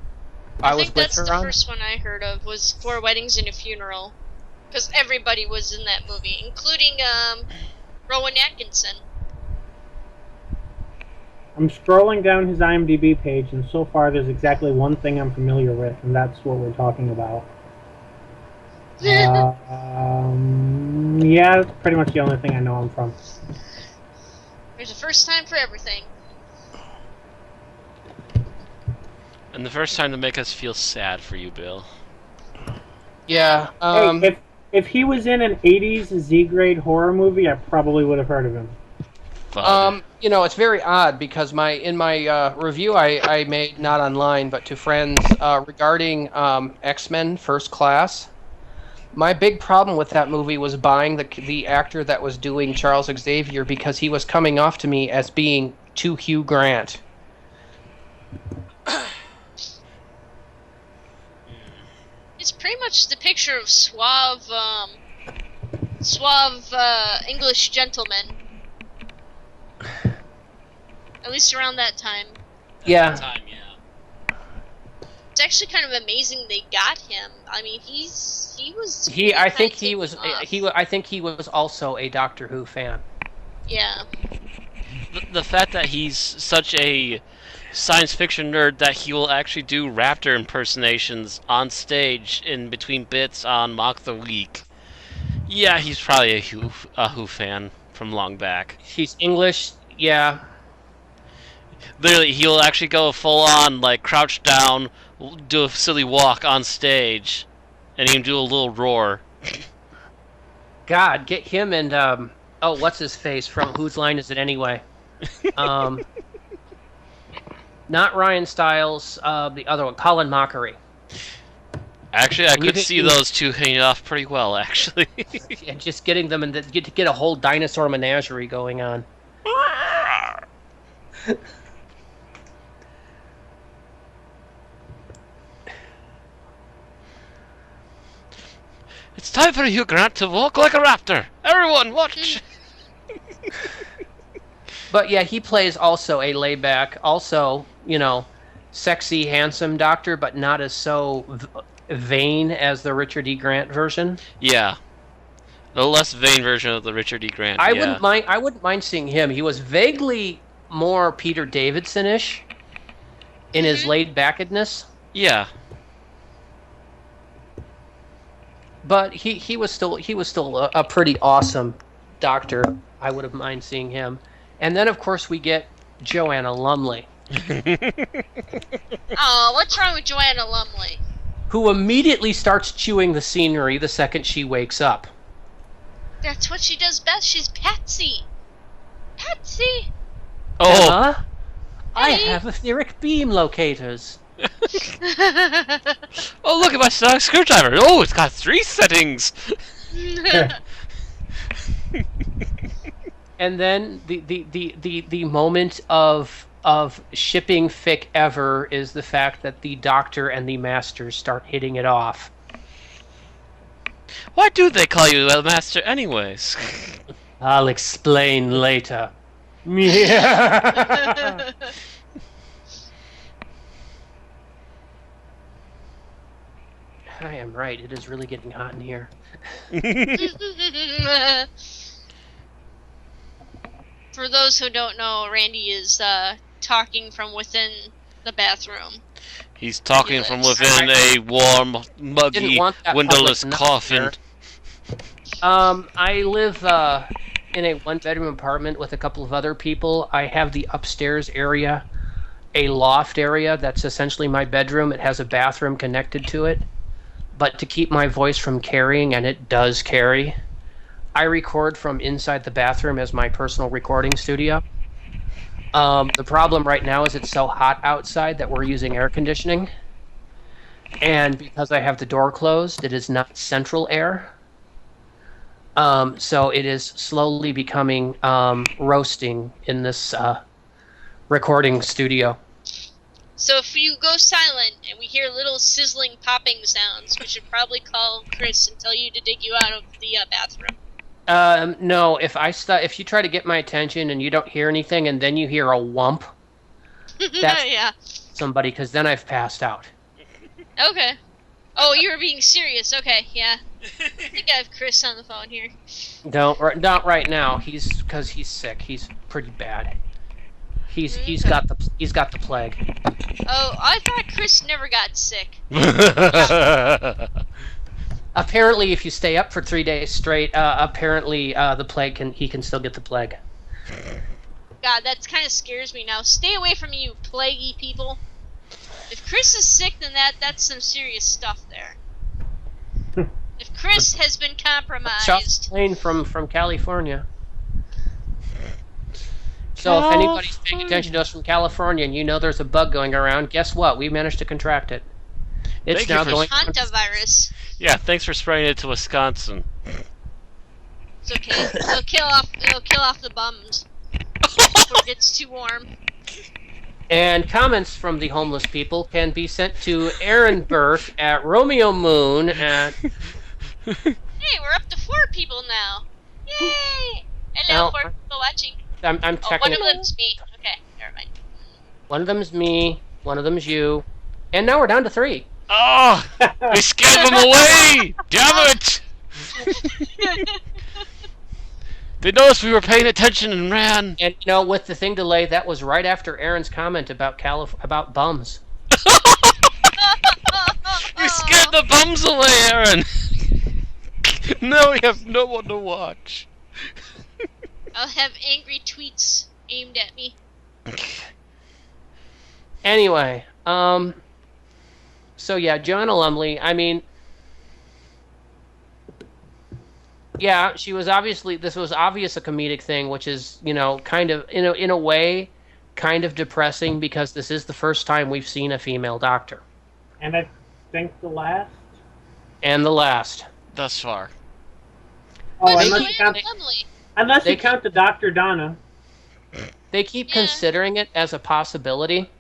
I think that's the first one I heard of was Four Weddings and a Funeral. Because everybody was in that movie, including Rowan Atkinson. I'm scrolling down his IMDb page, and so far there's exactly one thing I'm familiar with, and that's what we're talking about. Yeah, that's pretty much the only thing I know him from. There's a first time for everything. And the first time to make us feel sad for you, Bill. Yeah. Hey, if he was in an 80s Z-grade horror movie, I probably would have heard of him. It's very odd because in my review I made, not online but to friends, regarding X-Men First Class. My big problem with that movie was buying the actor that was doing Charles Xavier because he was coming off to me as being too Hugh Grant. It's pretty much the picture of suave English gentleman. At least around that time. Yeah. It's actually kind of amazing they got him. I mean, I think he was also a Doctor Who fan. Yeah. The fact that he's such a science fiction nerd that he will actually do raptor impersonations on stage in between bits on Mock the Week. Yeah, he's probably a Who fan from long back. He's English, yeah. Literally, he'll actually go full on, like, crouch down, do a silly walk on stage, and he can do a little roar. God, get him and, what's his face from Whose Line Is It Anyway? Not Ryan Stiles, the other one, Colin Mockery. Actually, I could see those two hanging off pretty well, actually. Yeah, just getting them and get a whole dinosaur menagerie going on. It's time for Hugh Grant to walk like a raptor. Everyone, watch! But yeah, he plays also a laid-back, also, sexy, handsome doctor, but not as so vain as the Richard E. Grant version. Yeah. The less vain version of the Richard E. Grant. I wouldn't mind seeing him. He was vaguely more Peter Davidson-ish in his laid-backedness. Yeah. But he was still a pretty awesome doctor. I would have mind seeing him. And then, of course, we get Joanna Lumley. Oh, what's wrong with Joanna Lumley? Who immediately starts chewing the scenery the second she wakes up. That's what she does best. She's Patsy. Patsy! Oh! I have etheric beam locators. Oh, look at my sonic screwdriver. Oh, it's got 3 settings. And then the moment of shipping fic ever is the fact that the Doctor and the Master start hitting it off. Why do they call you the Master anyways? I'll explain later. Yeah. I am right. It is really getting hot in here. For those who don't know, Randy is talking from within the bathroom. He's talking from within a warm, muggy, windowless coffin. I live in a one-bedroom apartment with a couple of other people. I have the upstairs area, a loft area that's essentially my bedroom. It has a bathroom connected to it. But to keep my voice from carrying, and it does carry, I record from inside the bathroom as my personal recording studio. The problem right now is it's so hot outside that we're using air conditioning. And because I have the door closed, it is not central air. So it is slowly becoming roasting in this recording studio. So if you go silent and we hear little sizzling popping sounds, we should probably call Chris and tell you to dig you out of the bathroom. No, if you try to get my attention and you don't hear anything and then you hear a whump, that's yeah. somebody, because then I've passed out. Okay. Oh, you were being serious. Okay, yeah. I think I have Chris on the phone here. Not right now. Because he's sick. He's pretty bad. He's got the plague. Oh, I thought Chris never got sick. Apparently, if you stay up for 3 days straight, the plague he can still get the plague. God, that kind of scares me now. Stay away from you, plaguey people. If Chris is sick, then that's some serious stuff there. If Chris has been compromised... Just plane from California. So if anybody's paying attention to us from California and you know there's a bug going around, guess what? We managed to contract it. It's now going... Hantavirus. Yeah, thanks for spraying it to Wisconsin. It's okay. It'll kill off the bums before it gets too warm. And comments from the homeless people can be sent to Aaron Burke at Romeo Moon at... Hey, we're up to 4 people now. Yay! Hello, 4 people watching. I'm checking. One of them's me. Okay, never mind. One of them's me. One of them's you. And now we're down to 3. Oh! We scared them away! Damn it! They noticed we were paying attention and ran. And with the thing delay, that was right after Aaron's comment about about bums. You scared the bums away, Aaron. Now we have no one to watch. I'll have angry tweets aimed at me. Anyway, so yeah, Joanna Lumley, I mean, yeah, this was obvious a comedic thing, which is, kind of, in a way, kind of depressing because this is the first time we've seen a female doctor. And I think the last? And the last. Thus far. Oh, unless you count the Dr. Donna. They keep considering it as a possibility,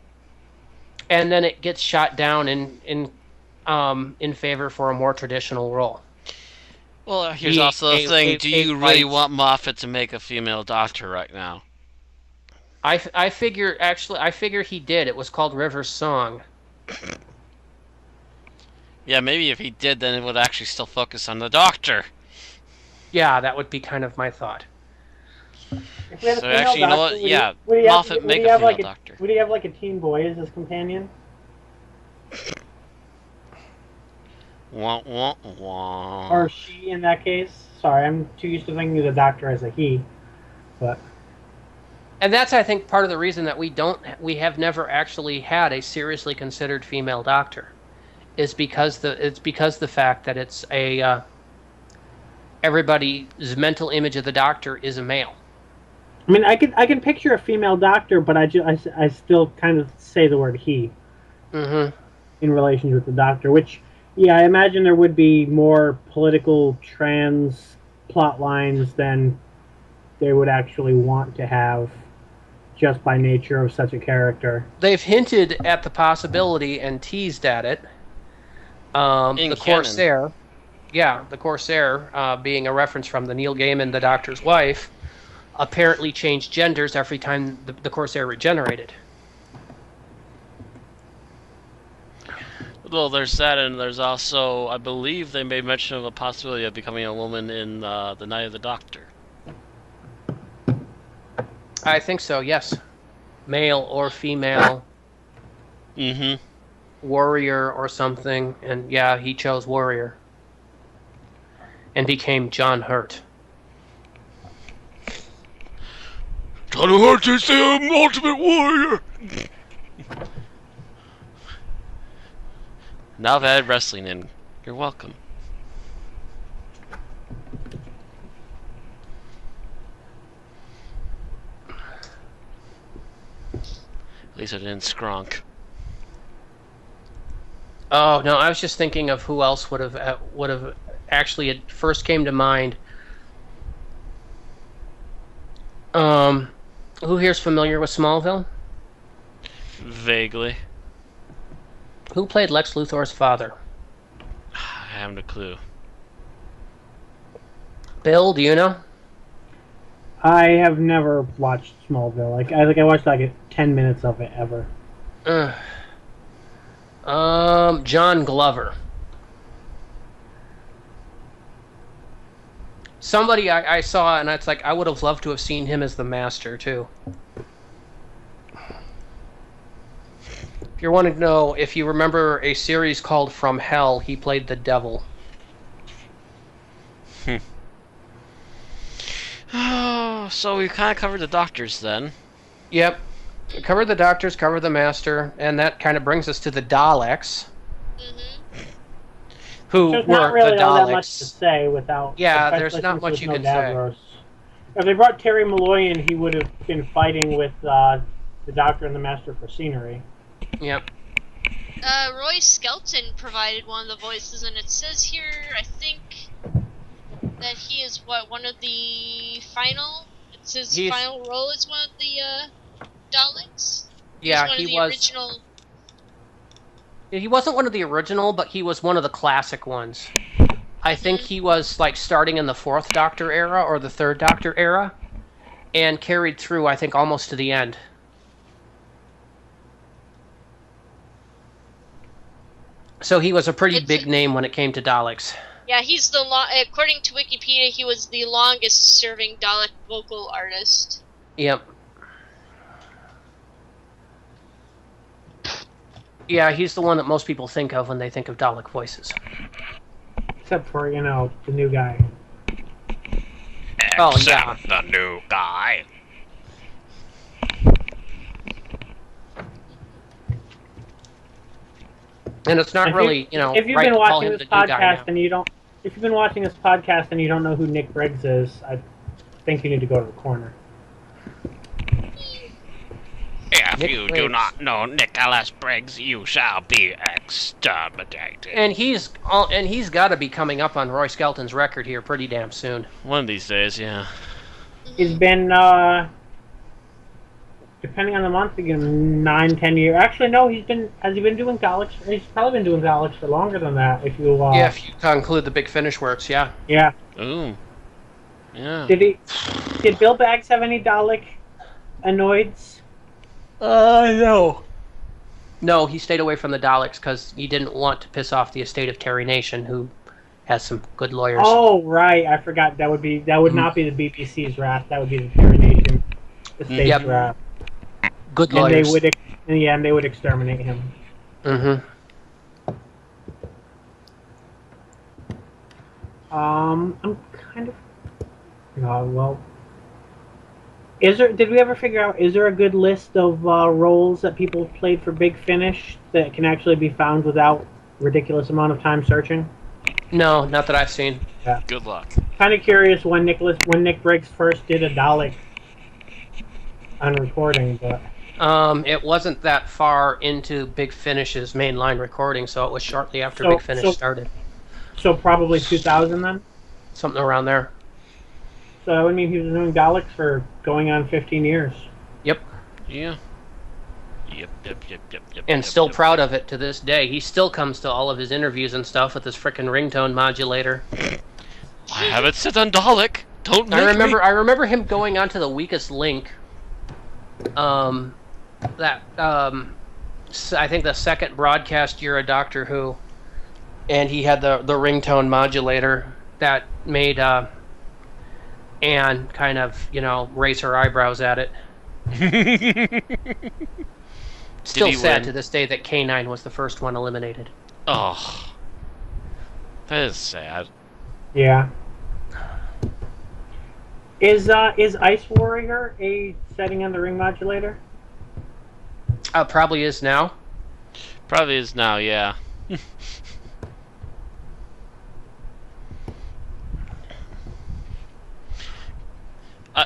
and then it gets shot down in favor for a more traditional role. Well, here's also the thing: do you really want Moffat to make a female doctor right now? I figure he did. It was called River's Song. Yeah, maybe if he did, then it would actually still focus on the doctor. Yeah, that would be kind of my thought. So actually, you know what? Yeah, Moffat make a female doctor. Would he have like a teen boy as his companion? Wah, wah, wah. Or she in that case? Sorry, I'm too used to thinking of the doctor as a he. And that's, I think, part of the reason that we have never actually had a seriously considered female doctor, is because the fact that it's everybody's mental image of the doctor is a male. I mean, I can picture a female doctor, but I still kind of say the word he. Mm-hmm. In relation with the doctor, which, yeah, I imagine there would be more political trans plot lines than they would actually want to have just by nature of such a character. They've hinted at the possibility and teased at it. The Corsair. Yeah, the Corsair, being a reference from the Neil Gaiman, the Doctor's wife, apparently changed genders every time the Corsair regenerated. Well, there's that, and there's also, I believe they made mention of a possibility of becoming a woman in The Night of the Doctor. I think so, yes. Male or female. Mm-hmm. Warrior or something, and yeah, he chose warrior. And became John Hurt. John Hurt is the ultimate warrior! Now I've added wrestling in. You're welcome. least I didn't skronk. Oh no, I was just thinking of who else would have actually it first came to mind. Who here's familiar with Smallville? Vaguely. Who played Lex Luthor's father? I haven't a clue. Bill, do you know? I have never watched Smallville. I think I watched like 10 minutes of it ever. John Glover. Somebody I saw, and it's like I would have loved to have seen him as the Master too. If you want to know, if you remember a series called From Hell, he played the Devil. Oh, so we kind of covered the Doctors then. Yep. Cover the Doctors, cover the Master, and that kind of brings us to the Daleks. Who There's were not really the all Daleks. that much to say without... Yeah, there's especially not since much there's you no can say. Davros. If they brought Terry Malloy in, he would have been fighting with the Doctor and the Master for scenery. Yep. Roy Skelton provided one of the voices, and it says here, I think, that he is one of the final. It says final role is one of the Daleks. Yeah, he was. Original. He wasn't one of the original, but he was one of the classic ones. I think he was like starting in the 4th Doctor era or the 3rd Doctor era, and carried through, I think, almost to the end. So he was a pretty big name when it came to Daleks. Yeah, he's according to Wikipedia, he was the longest-serving Dalek vocal artist. Yep. Yeah, he's the one that most people think of when they think of Dalek voices. Except for, the new guy. Oh, yeah. The new guy. And it's not really, if you've right been to call watching him this the new guy podcast now. and if you've been watching this podcast and you don't know who Nick Briggs is, I think you need to go to the corner. If you do not know Nicholas Briggs, you shall be exterminated. And he's got to be coming up on Roy Skelton's record here pretty damn soon. One of these days, yeah. He's been, depending on the month, 9-10 years. Actually, no, has he been doing Daleks? He's probably been doing Daleks for longer than that, if you... if you include the Big Finish works, yeah. Yeah. Ooh. Yeah. Did Bill Baggs have any Dalek annoyeds? No. No, he stayed away from the Daleks because he didn't want to piss off the estate of Terry Nation, who has some good lawyers. Oh, right. I forgot. That would not be the BBC's wrath. That would be the Terry Nation estate's wrath. Good lawyers. And they would exterminate him. Mm-hmm. I'm kind of... well... Did we ever figure out, is there a good list of roles that people have played for Big Finish that can actually be found without ridiculous amount of time searching? No, not that I've seen. Yeah. Good luck. Kind of curious when Nick Briggs first did a Dalek on recording, but... It wasn't that far into Big Finish's mainline recording, so it was shortly after Big Finish started. So probably 2000 then? Something around there. So that would mean he was doing Daleks for going on 15 years. Yep. Yeah. Yep. And still proud of it to this day. He still comes to all of his interviews and stuff with his frickin' ringtone modulator. I have it set on Dalek. Don't make me. I remember him going onto the Weakest Link. I think the second broadcast year of Doctor Who, and he had the ringtone modulator that made Anne kind of raise her eyebrows at it. Still sad to this day that K9 was the first one eliminated. Oh, that is sad. Yeah. Is Ice Warrior a setting on the ring modulator? Probably is now. Probably is now, yeah.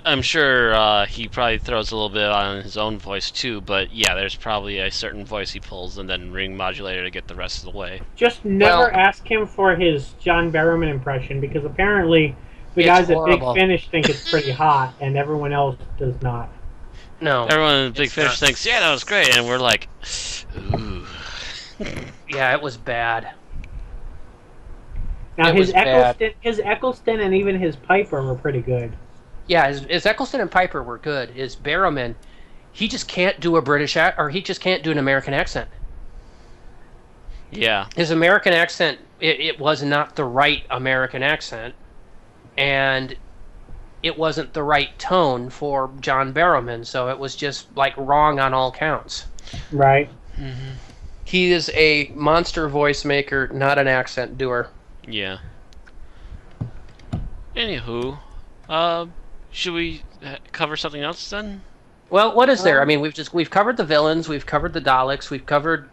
I'm sure he probably throws a little bit on his own voice too, but yeah, there's probably a certain voice he pulls and then ring modulator to get the rest of the way. Just never ask him for his John Barrowman impression, because apparently the guys horrible. at Big Finish think it's pretty hot, and everyone else does not. No. Everyone at Big Finish thinks, yeah, that was great, and we're like, ooh. Yeah, it was bad. Now It his was bad. Eccleston and even his Piper were pretty good. Yeah, his Eccleston and Piper were good. His Barrowman, he just can't do a British or he just can't do an American accent. Yeah. His American accent, it was not the right American accent, and it wasn't the right tone for John Barrowman, so it was just like wrong on all counts. Right. Mm-hmm. He is a monster voice maker, not an accent doer. Yeah. Anywho, should we cover something else then? Well, what is there? I mean, we've covered the villains, we've covered the Daleks, we've covered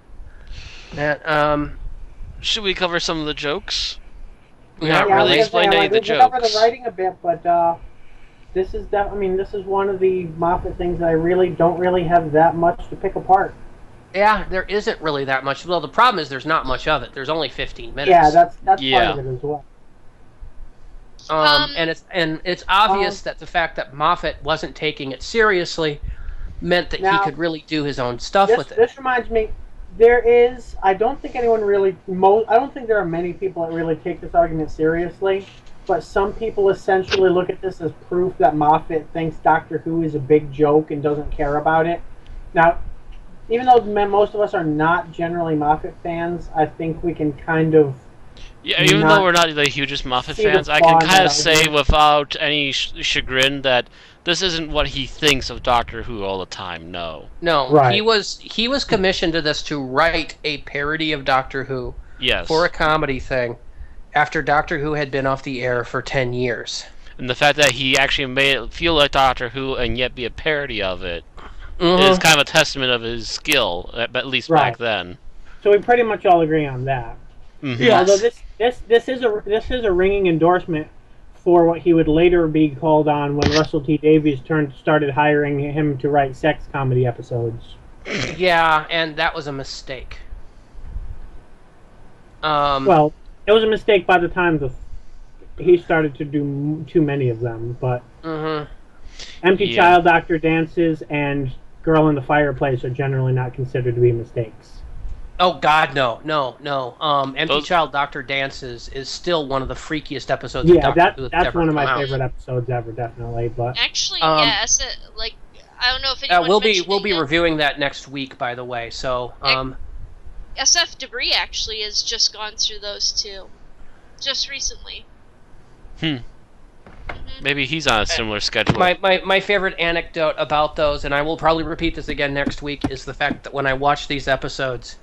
that. Should we cover some of the jokes? We Yeah, haven't really explained any of the We cover the jokes. writing a bit, but this is this is one of the Moffat things that I really don't really have that much to pick apart. Yeah, there isn't really that much. Well, the problem is there's not much of it. There's only 15 minutes. Yeah, that's Yeah. part of it as well. And it's obvious that the fact that Moffat wasn't taking it seriously meant that Now, he could really do his own stuff with it. This reminds me, I don't think anyone really, I don't think there are many people that really take this argument seriously, but some people essentially look at this as proof that Moffat thinks Doctor Who is a big joke and doesn't care about it. Now, even though most of us are not generally Moffat fans, I think we can kind of... Yeah, even though we're not the hugest Moffat fans, I can kind of say without any chagrin that this isn't what he thinks of Doctor Who all the time. No. No, Right. he was commissioned to this to write a parody of Doctor Who Yes. for a comedy thing after Doctor Who had been off the air for 10 years. And the fact that he actually made it feel like Doctor Who and yet be a parody of it Mhm. is kind of a testament of his skill, at least back then. So we pretty much all agree on that. Mm-hmm. Yes. Although this is a ringing endorsement for what he would later be called on when Russell T Davies started hiring him to write sex comedy episodes. Yeah, and that was a mistake. Well, it was a mistake by the time he started to do too many of them, but Empty Yeah. Child Doctor Dances and Girl in the Fireplace are generally not considered to be mistakes. Oh God, no. Empty Those- Child Doctor Dances is still one of the freakiest episodes Yeah, of Doctor Who that's ever one of my come out. favorite episodes ever, definitely. But Actually, yeah, like, I don't know if anyone we'll mentioned be it yet. reviewing that next week, by the way. So, SF Debris actually has just gone through those two, just recently. Maybe he's on a similar schedule. my favorite anecdote about those, and I will probably repeat this again next week, is the fact that when I watch these episodes,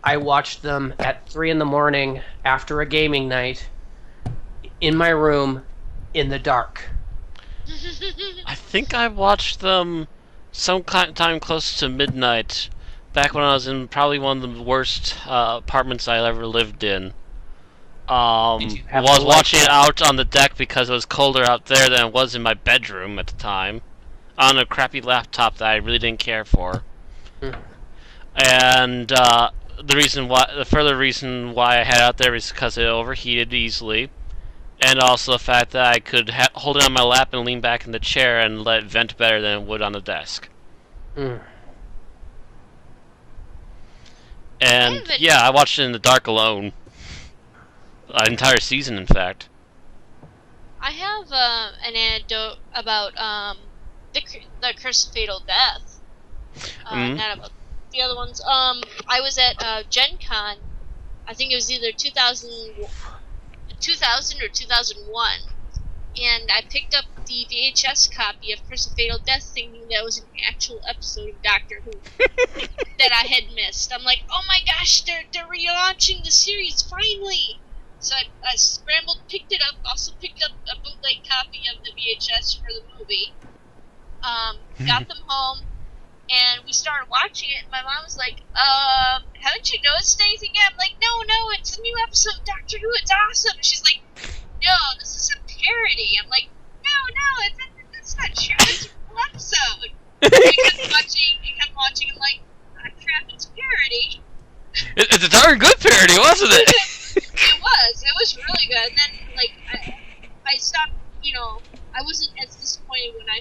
I watched them at 3 a.m. after a gaming night in my room in the dark. I think I watched them sometime close to midnight, back when I was in probably one of the worst apartments I ever lived in. Did you I have was to watching like it out on the deck because it was colder out there than it was in my bedroom at the time, on a crappy laptop that I really didn't care for. And the further reason why I had it out there is because it overheated easily, and also the fact that I could hold it on my lap and lean back in the chair and let it vent better than it would on the desk. And yeah, I watched it in the dark alone. An entire season, in fact. I have an anecdote about the Curse of Fatal Death. Not about the other ones. I was at Gen Con. I think it was either 2000 or 2001. And I picked up the VHS copy of Curse of Fatal Death thinking that was an actual episode of Doctor Who that I had missed. I'm like, oh my gosh, they're relaunching the series, finally! So I scrambled, picked it up, also picked up a bootleg copy of the VHS for the movie, got them home, and we started watching it, and my mom was like, haven't you noticed anything yet? I'm like, no, it's a new episode of Doctor Who, it's awesome! And she's like, no, this is a parody. I'm like, no, that's not sure it's a full episode. You kept watching like, crap, it's a parody. It's a darn good parody, wasn't it? It was really good. And then, like, I stopped, I wasn't as disappointed when I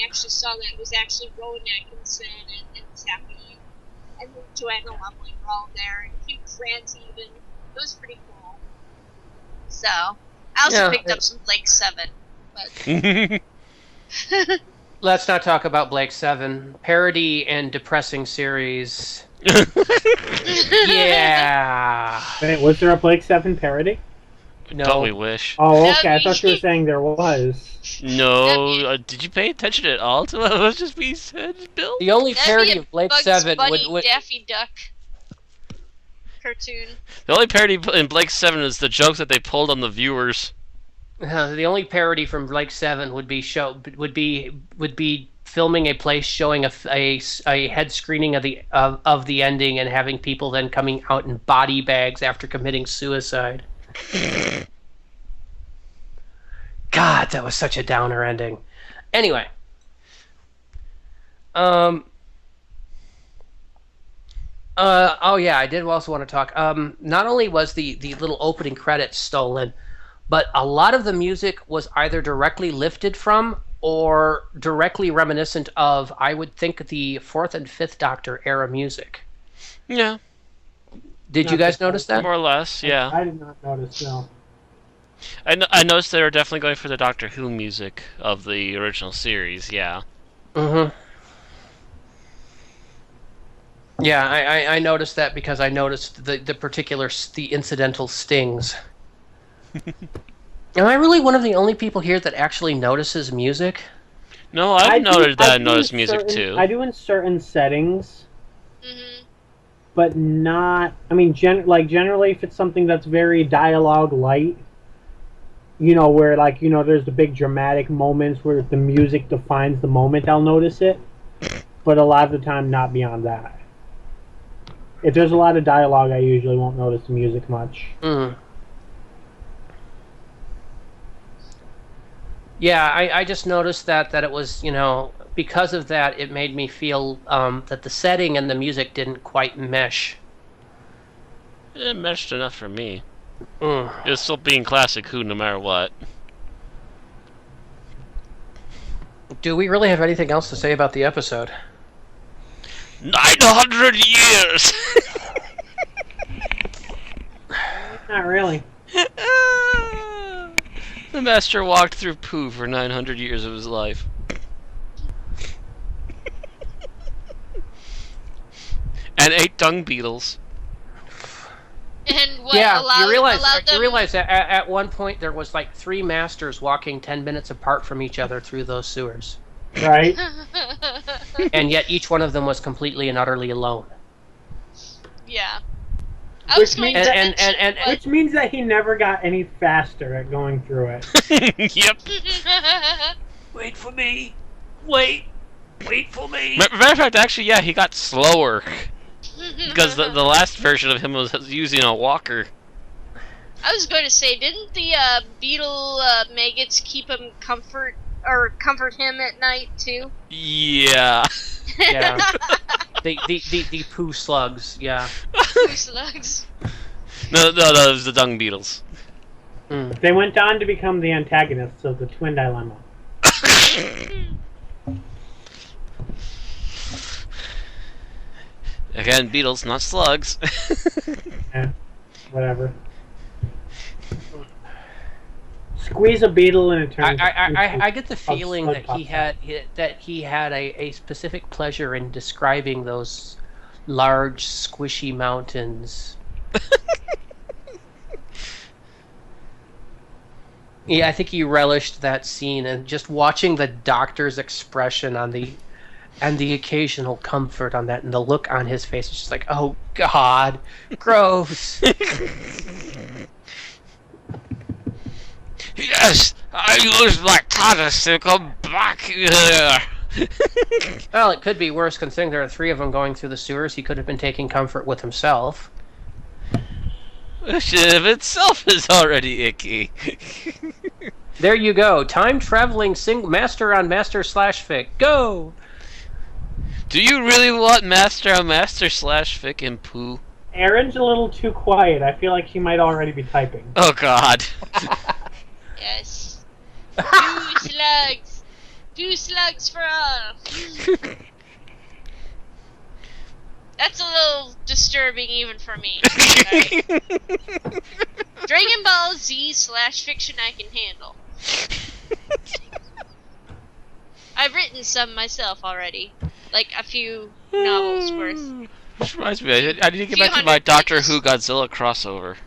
actually saw that it was actually Rowan Atkinson and Stephanie, and then Joanna Lumley were all there, and Hugh Grant even. It was pretty cool. So, I also picked up some Blake 7, but... Let's not talk about Blake 7. Parody and depressing series. Yeah. Wait, was there a Blake 7 parody? No. Don't we wish? Oh, okay. I thought you were saying there was. No. Did you pay attention at all to what was just being said, Bill? The only parody of Blake Bugs 7 Bunny, would... Daffy Duck cartoon. The only parody in Blake 7 is the jokes that they pulled on the viewers. The only parody from Blake 7 would be filming a place showing a head screening of the ending and having people then coming out in body bags after committing suicide. God, that was such a downer ending. Anyway, oh yeah, I did also want to talk. Not only was the little opening credits stolen, but a lot of the music was either directly lifted from or directly reminiscent of, I would think, the 4th and 5th Doctor era music. Yeah. Did you guys notice that? More or less, yeah. I did not notice, no. I noticed they were definitely going for the Doctor Who music of the original series, yeah. Mm-hmm. Yeah, I noticed that because I noticed the incidental stings. Am I really one of the only people here that actually notices music? No, I've noticed that I noticed music too. I do in certain settings. Mm-hmm. But not... I mean, generally if it's something that's very dialogue light, where, there's the big dramatic moments where the music defines the moment, I'll notice it. But a lot of the time, not beyond that. If there's a lot of dialogue, I usually won't notice the music much. Mm. Yeah, I just noticed that it was, because of that, it made me feel that the setting and the music didn't quite mesh. It meshed enough for me. Mm. It's still being classic Who no matter what. Do we really have anything else to say about the episode? 900 years! Not really. The Master walked through poo for 900 years of his life. And ate dung beetles. And what you realize that at one point there was like 3 masters walking 10 minutes apart from each other through those sewers. Right? And yet each one of them was completely and utterly alone. Yeah. Which means that he never got any faster at going through it. Yep. Wait for me. Wait for me. Matter of fact, actually, yeah, he got slower. Because the last version of him was using a walker. I was going to say, didn't the beetle maggots keep him comfort him at night too? Yeah. Yeah. the poo slugs, yeah. Poo slugs. No, it was the dung beetles. Mm. They went on to become the antagonists of the Twin Dilemma. Again, beetles, not slugs. Yeah, whatever. Squeeze a beetle and it turns. I get the feeling that he had a specific pleasure in describing those large, squishy mountains. Yeah, I think he relished that scene, and just watching the Doctor's expression on the occasional comfort on that, and the look on his face, it's just like, oh God, gross. Yes, I used my TARDIS to come back here. Well, it could be worse considering there are 3 of them going through the sewers. He could have been taking comfort with himself. Which of itself is already icky. There you go. Time-traveling master on master/fic. Go! Do you really want master on master/fic and poo? Erin's a little too quiet. I feel like she might already be typing. Oh, God. Yes. 2 slugs. 2 slugs for all. That's a little disturbing even for me. Sorry. Dragon Ball Z/fiction I can handle. I've written some myself already. Like a few novels worth. Which reminds me, I need to get back to my Doctor Who Godzilla crossover.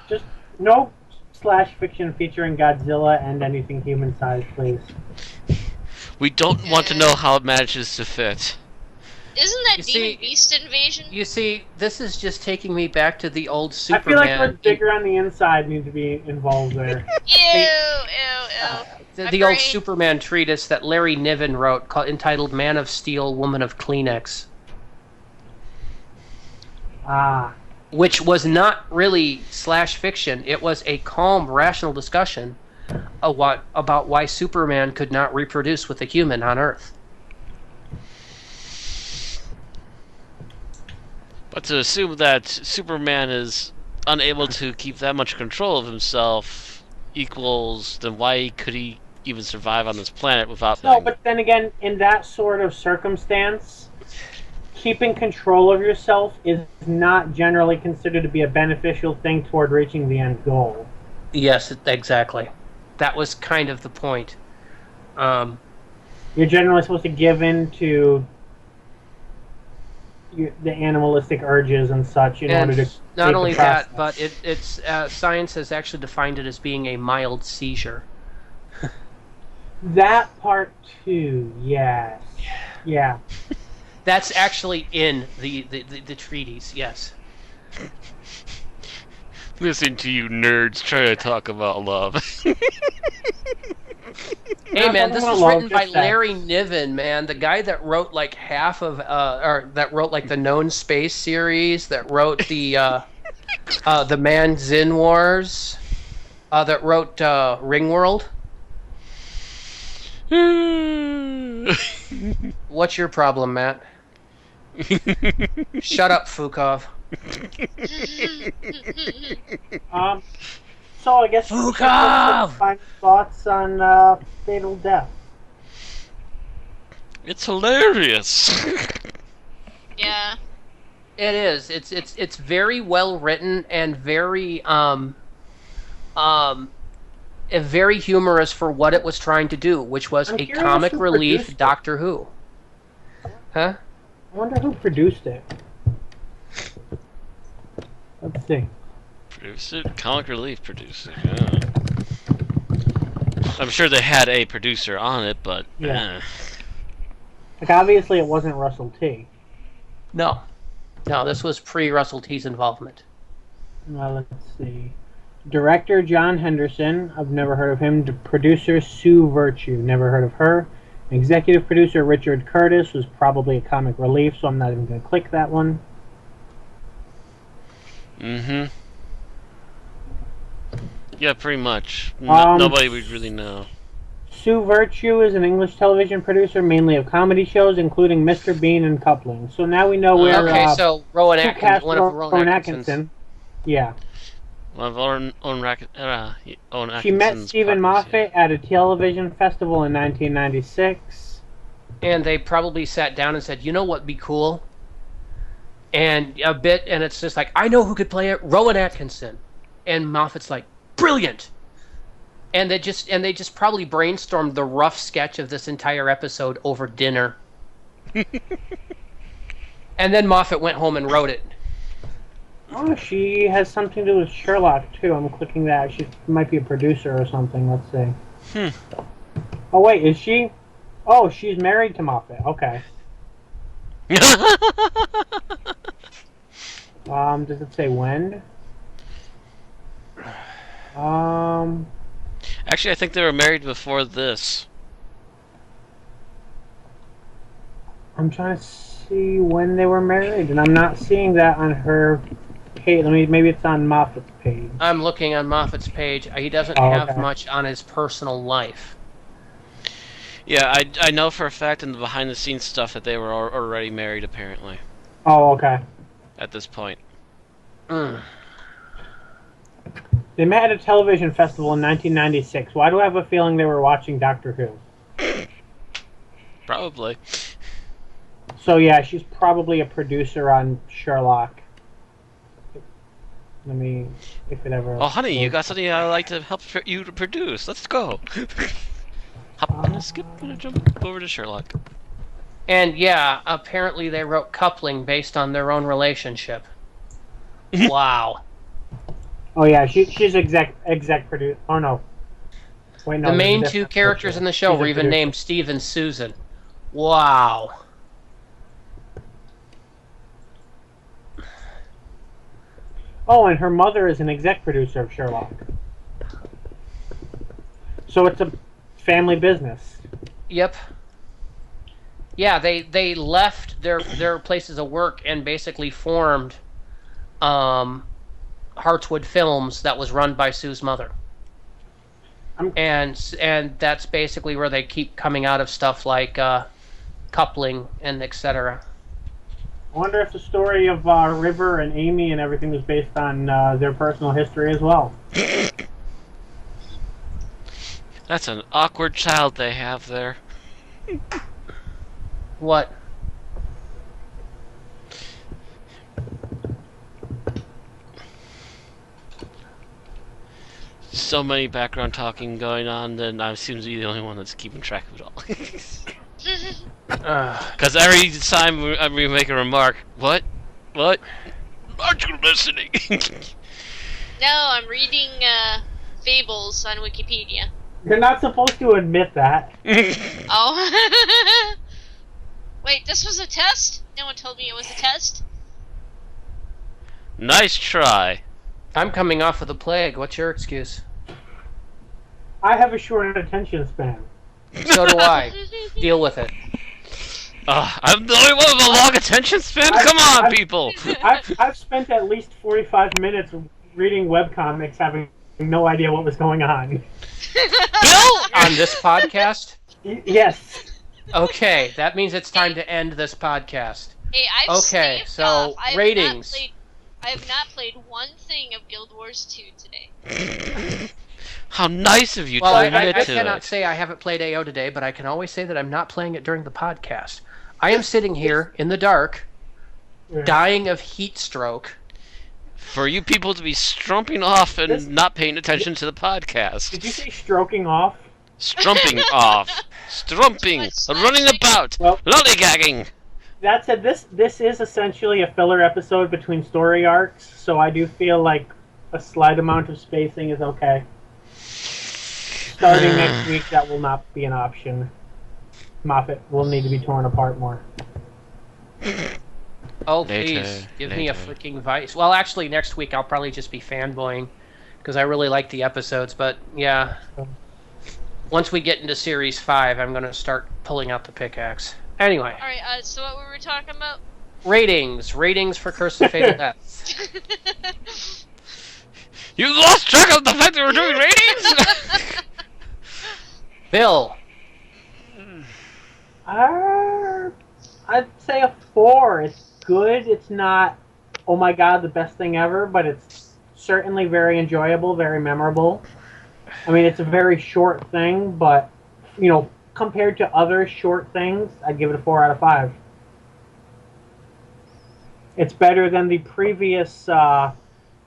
Just no /fiction featuring Godzilla and anything human-sized, please. We don't want to know how it manages to fit. Isn't that Demon Beast Invasion? You see, this is just taking me back to the old Superman. I feel like what's bigger on the inside need to be involved there. Ew. The old Superman treatise that Larry Niven wrote, entitled "Man of Steel, Woman of Kleenex." Which was not really /fiction. It was a calm, rational discussion about why Superman could not reproduce with a human on Earth. But to assume that Superman is unable to keep that much control of himself equals, then why could he even survive on this planet without... No, but then again, in that sort of circumstance, keeping control of yourself is not generally considered to be a beneficial thing toward reaching the end goal. Yes, exactly. That was kind of the point. You're generally supposed to give in to the animalistic urges and such in order to... Not only that, but it's science has actually defined it as being a mild seizure. That part too, yes. Yeah. That's actually in the treatise, yes. Listen to you nerds try to talk about love. Hey man, this was written by Larry Niven, man, the guy that wrote like half of, or that wrote like the Known Space series, that wrote the Man Zin Wars, that wrote Ringworld. What's your problem, Matt? Shut up, Fukov. So I guess Fukov! Final thoughts on Fatal Death. It's hilarious. Yeah. It is. It's very well written and very very humorous for what it was trying to do, which was a comic relief Doctor Who. Huh? I wonder who produced it. Let's see. Produced it? Comic relief produced it, yeah. I'm sure they had a producer on it, but... Yeah. Like, obviously it wasn't Russell T. No, this was pre-Russell T's involvement. Well, let's see. Director John Henderson, I've never heard of him. Producer Sue Virtue, never heard of her. Executive producer Richard Curtis was probably a comic relief, so I'm not even going to click that one. Mm-hmm. Yeah, pretty much. Nobody would really know. Sue Virtue is an English television producer, mainly of comedy shows, including Mr. Bean and Coupling. So now we know where... Okay, so Rowan Atkinson, one of Rowan Atkinson's. Yeah. One of Owen Atkinson's She met Stephen Moffat at a television festival in 1996. And they probably sat down and said, you know what'd be cool? And it's just like, I know who could play it, Rowan Atkinson. And Moffat's like, brilliant! And they just probably brainstormed the rough sketch of this entire episode over dinner. And then Moffat went home and wrote it. Oh, she has something to do with Sherlock, too. I'm clicking that. She might be a producer or something. Let's see. Oh, wait, is she? Oh, she's married to Moffat. Okay. Does it say when? Actually, I think they were married before this. I'm trying to see when they were married, and I'm not seeing that on her Kate, maybe it's on Moffat's page. I'm looking on Moffat's page. He doesn't have much on his personal life. Yeah, I know for a fact in the behind-the-scenes stuff that they were already married, apparently. Oh, okay. At this point. Mm. They met at a television festival in 1996. Why do I have a feeling they were watching Doctor Who? Probably. So yeah, she's probably a producer on Sherlock. Let me, if it ever... Oh, honey, you got something I'd like to help you to produce. Let's go. Hop on a skip and a jump over to Sherlock. And yeah, apparently they wrote coupling based on their own relationship. Wow. Oh yeah, she's exec producer. Oh no. Wait, no. The main two characters in the show were even named Steve and Susan. Wow. Oh, and her mother is an exec producer of Sherlock. So it's a family business. Yep. Yeah, they left their places of work and basically formed Hartswood Films that was run by Sue's mother. And that's basically where they keep coming out of stuff like coupling and etc. I wonder if the story of River and Amy and everything was based on their personal history as well. That's an awkward child they have there. What? So many background talking going on, then I seem to be the only one that's keeping track of it all. Because every time we make a remark, what? Aren't you listening? No, I'm reading fables on Wikipedia. You're not supposed to admit that. Oh. Wait, this was a test? No one told me it was a test? Nice try. I'm coming off of the plague. What's your excuse? I have a short attention span. So do I. Deal with it. I'm the only one with a long attention span? Come on, people! I've spent at least 45 minutes reading webcomics having no idea what was going on. Bill! On this podcast? Yes. Okay, that means it's time to end this podcast. Hey, I've Okay, so off. ratings. I have not played one thing of Guild Wars 2 today. How nice of you Well, to I admit to cannot it. say I haven't played AO today, but I can always say that I'm not playing it during the podcast. I am sitting here in the dark, dying of heat stroke. For you people to be strumping off and not paying attention to the podcast. Did you say stroking off? Strumping off. Strumping. Running about. Well, lollygagging. That said, this is essentially a filler episode between story arcs, so I do feel like a slight amount of spacing is okay. Starting next week, that will not be an option. Moffat will need to be torn apart more. Oh, please, give me a freaking Vice. Well, actually, next week I'll probably just be fanboying, because I really like the episodes, but yeah. Once we get into Series 5, I'm going to start pulling out the pickaxe. Anyway. Alright, so what were we talking about? Ratings. Ratings for Curse of Fatal Deaths. You lost track of the fact that we're doing ratings? Bill. I'd say a 4. It's good. It's not, oh my god, the best thing ever, but it's certainly very enjoyable, very memorable. I mean, it's a very short thing, but, you know, compared to other short things, I'd give it a 4 out of 5. It's better than the previous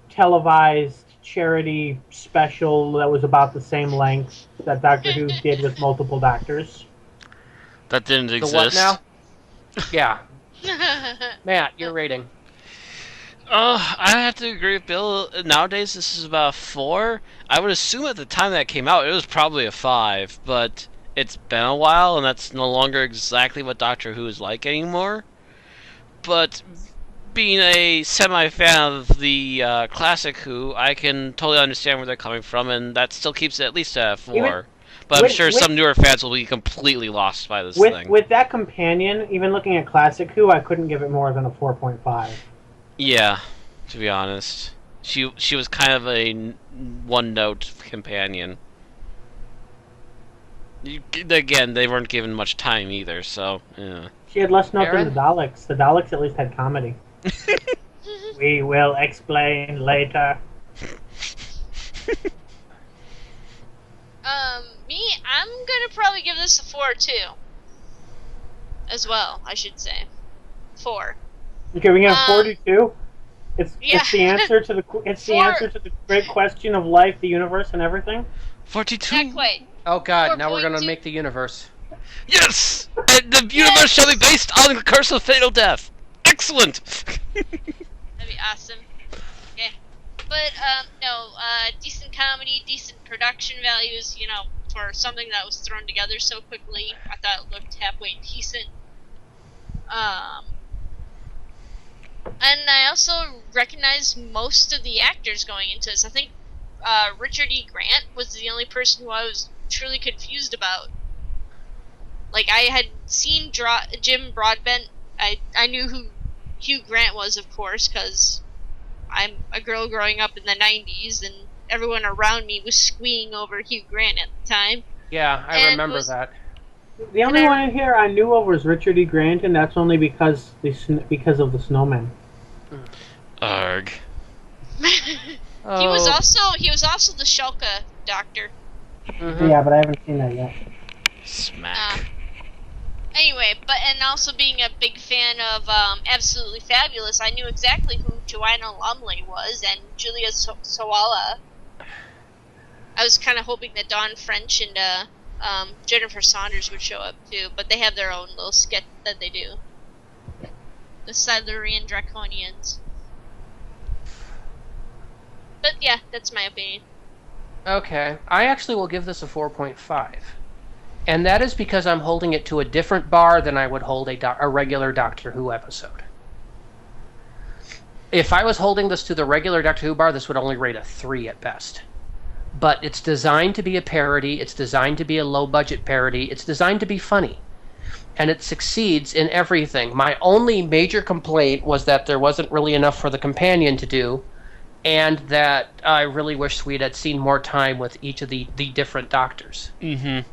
televised charity special that was about the same length that Doctor Who did with multiple doctors. That didn't exist. The what now? Yeah. Matt, your rating. I have to agree with Bill. Nowadays, this is about 4. I would assume at the time that it came out, it was probably a 5, but it's been a while, and that's no longer exactly what Doctor Who is like anymore. But being a semi-fan of the classic Who, I can totally understand where they're coming from, and that still keeps it at least at 4. But I'm sure some newer fans will be completely lost by this thing. With that companion, even looking at classic Who, I couldn't give it more than a 4.5. Yeah. To be honest, she was kind of a one-note companion. Again, they weren't given much time either, so yeah. She had less note than the Daleks. The Daleks at least had comedy. We will explain later. I'm gonna probably give this a 4 too. As well, I should say. 4. Okay, we got 42. It's yeah. the answer to the the answer to the great question of life, the universe, and everything. 42. Not quite. Oh God! Now we're gonna make the universe. Yes, and the universe shall be based on the curse of fatal death. Excellent. That'd be awesome. Okay, but no, decent comedy, decent production values. You know, for something that was thrown together so quickly, I thought it looked halfway decent. And I also recognized most of the actors going into this. I think Richard E. Grant was the only person who I was truly confused about. Like, I had seen Jim Broadbent. I knew who Hugh Grant was, of course, because I'm a girl growing up in the 90s, and everyone around me was squeeing over Hugh Grant at the time. Yeah, I remember that. The only one in here I knew of was Richard E. Grant, and that's only because of the snowman. Arg. He was also the Shulka doctor. Mm-hmm. Yeah, but I haven't seen that yet. Smack. Anyway, and also being a big fan of Absolutely Fabulous, I knew exactly who Joanna Lumley was and Julia Sawala. I was kind of hoping that Dawn French and Jennifer Saunders would show up too, but they have their own little sketch that they do. The Silurian Draconians. But yeah, that's my opinion. Okay, I actually will give this a 4.5. And that is because I'm holding it to a different bar than I would hold a regular Doctor Who episode. If I was holding this to the regular Doctor Who bar, this would only rate a 3 at best. But it's designed to be a parody, it's designed to be a low-budget parody, it's designed to be funny. And it succeeds in everything. My only major complaint was that there wasn't really enough for the companion to do, and that I really wish we'd had seen more time with each of the different Doctors. Mm-hmm.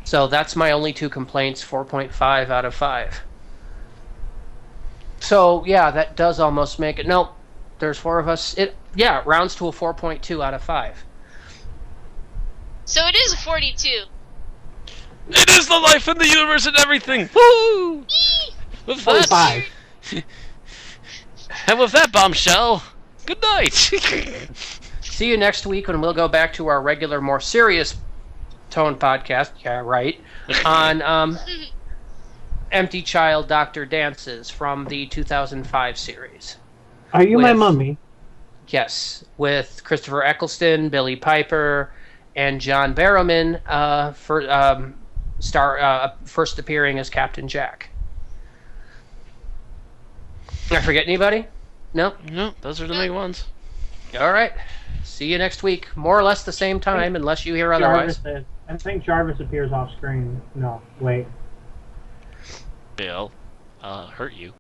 So that's my only 2 complaints, 4.5 out of 5. So, yeah, that does almost make it... No, there's 4 of us. It rounds to a 4.2 out of 5. So it is a 42. It is the life and the universe and everything. Woo! With 45. And with that bombshell, good night. See you next week when we'll go back to our regular, more serious tone podcast. Yeah, right. On Empty Child Doctor Dances from the 2005 series. Are you my mummy? Yes, with Christopher Eccleston, Billy Piper, and John Barrowman first appearing as Captain Jack. I forget anybody? No? No, those are the main ones. All right. See you next week. More or less the same time, unless you hear otherwise. I think Jarvis appears off screen. No, wait. Bill, hurt you.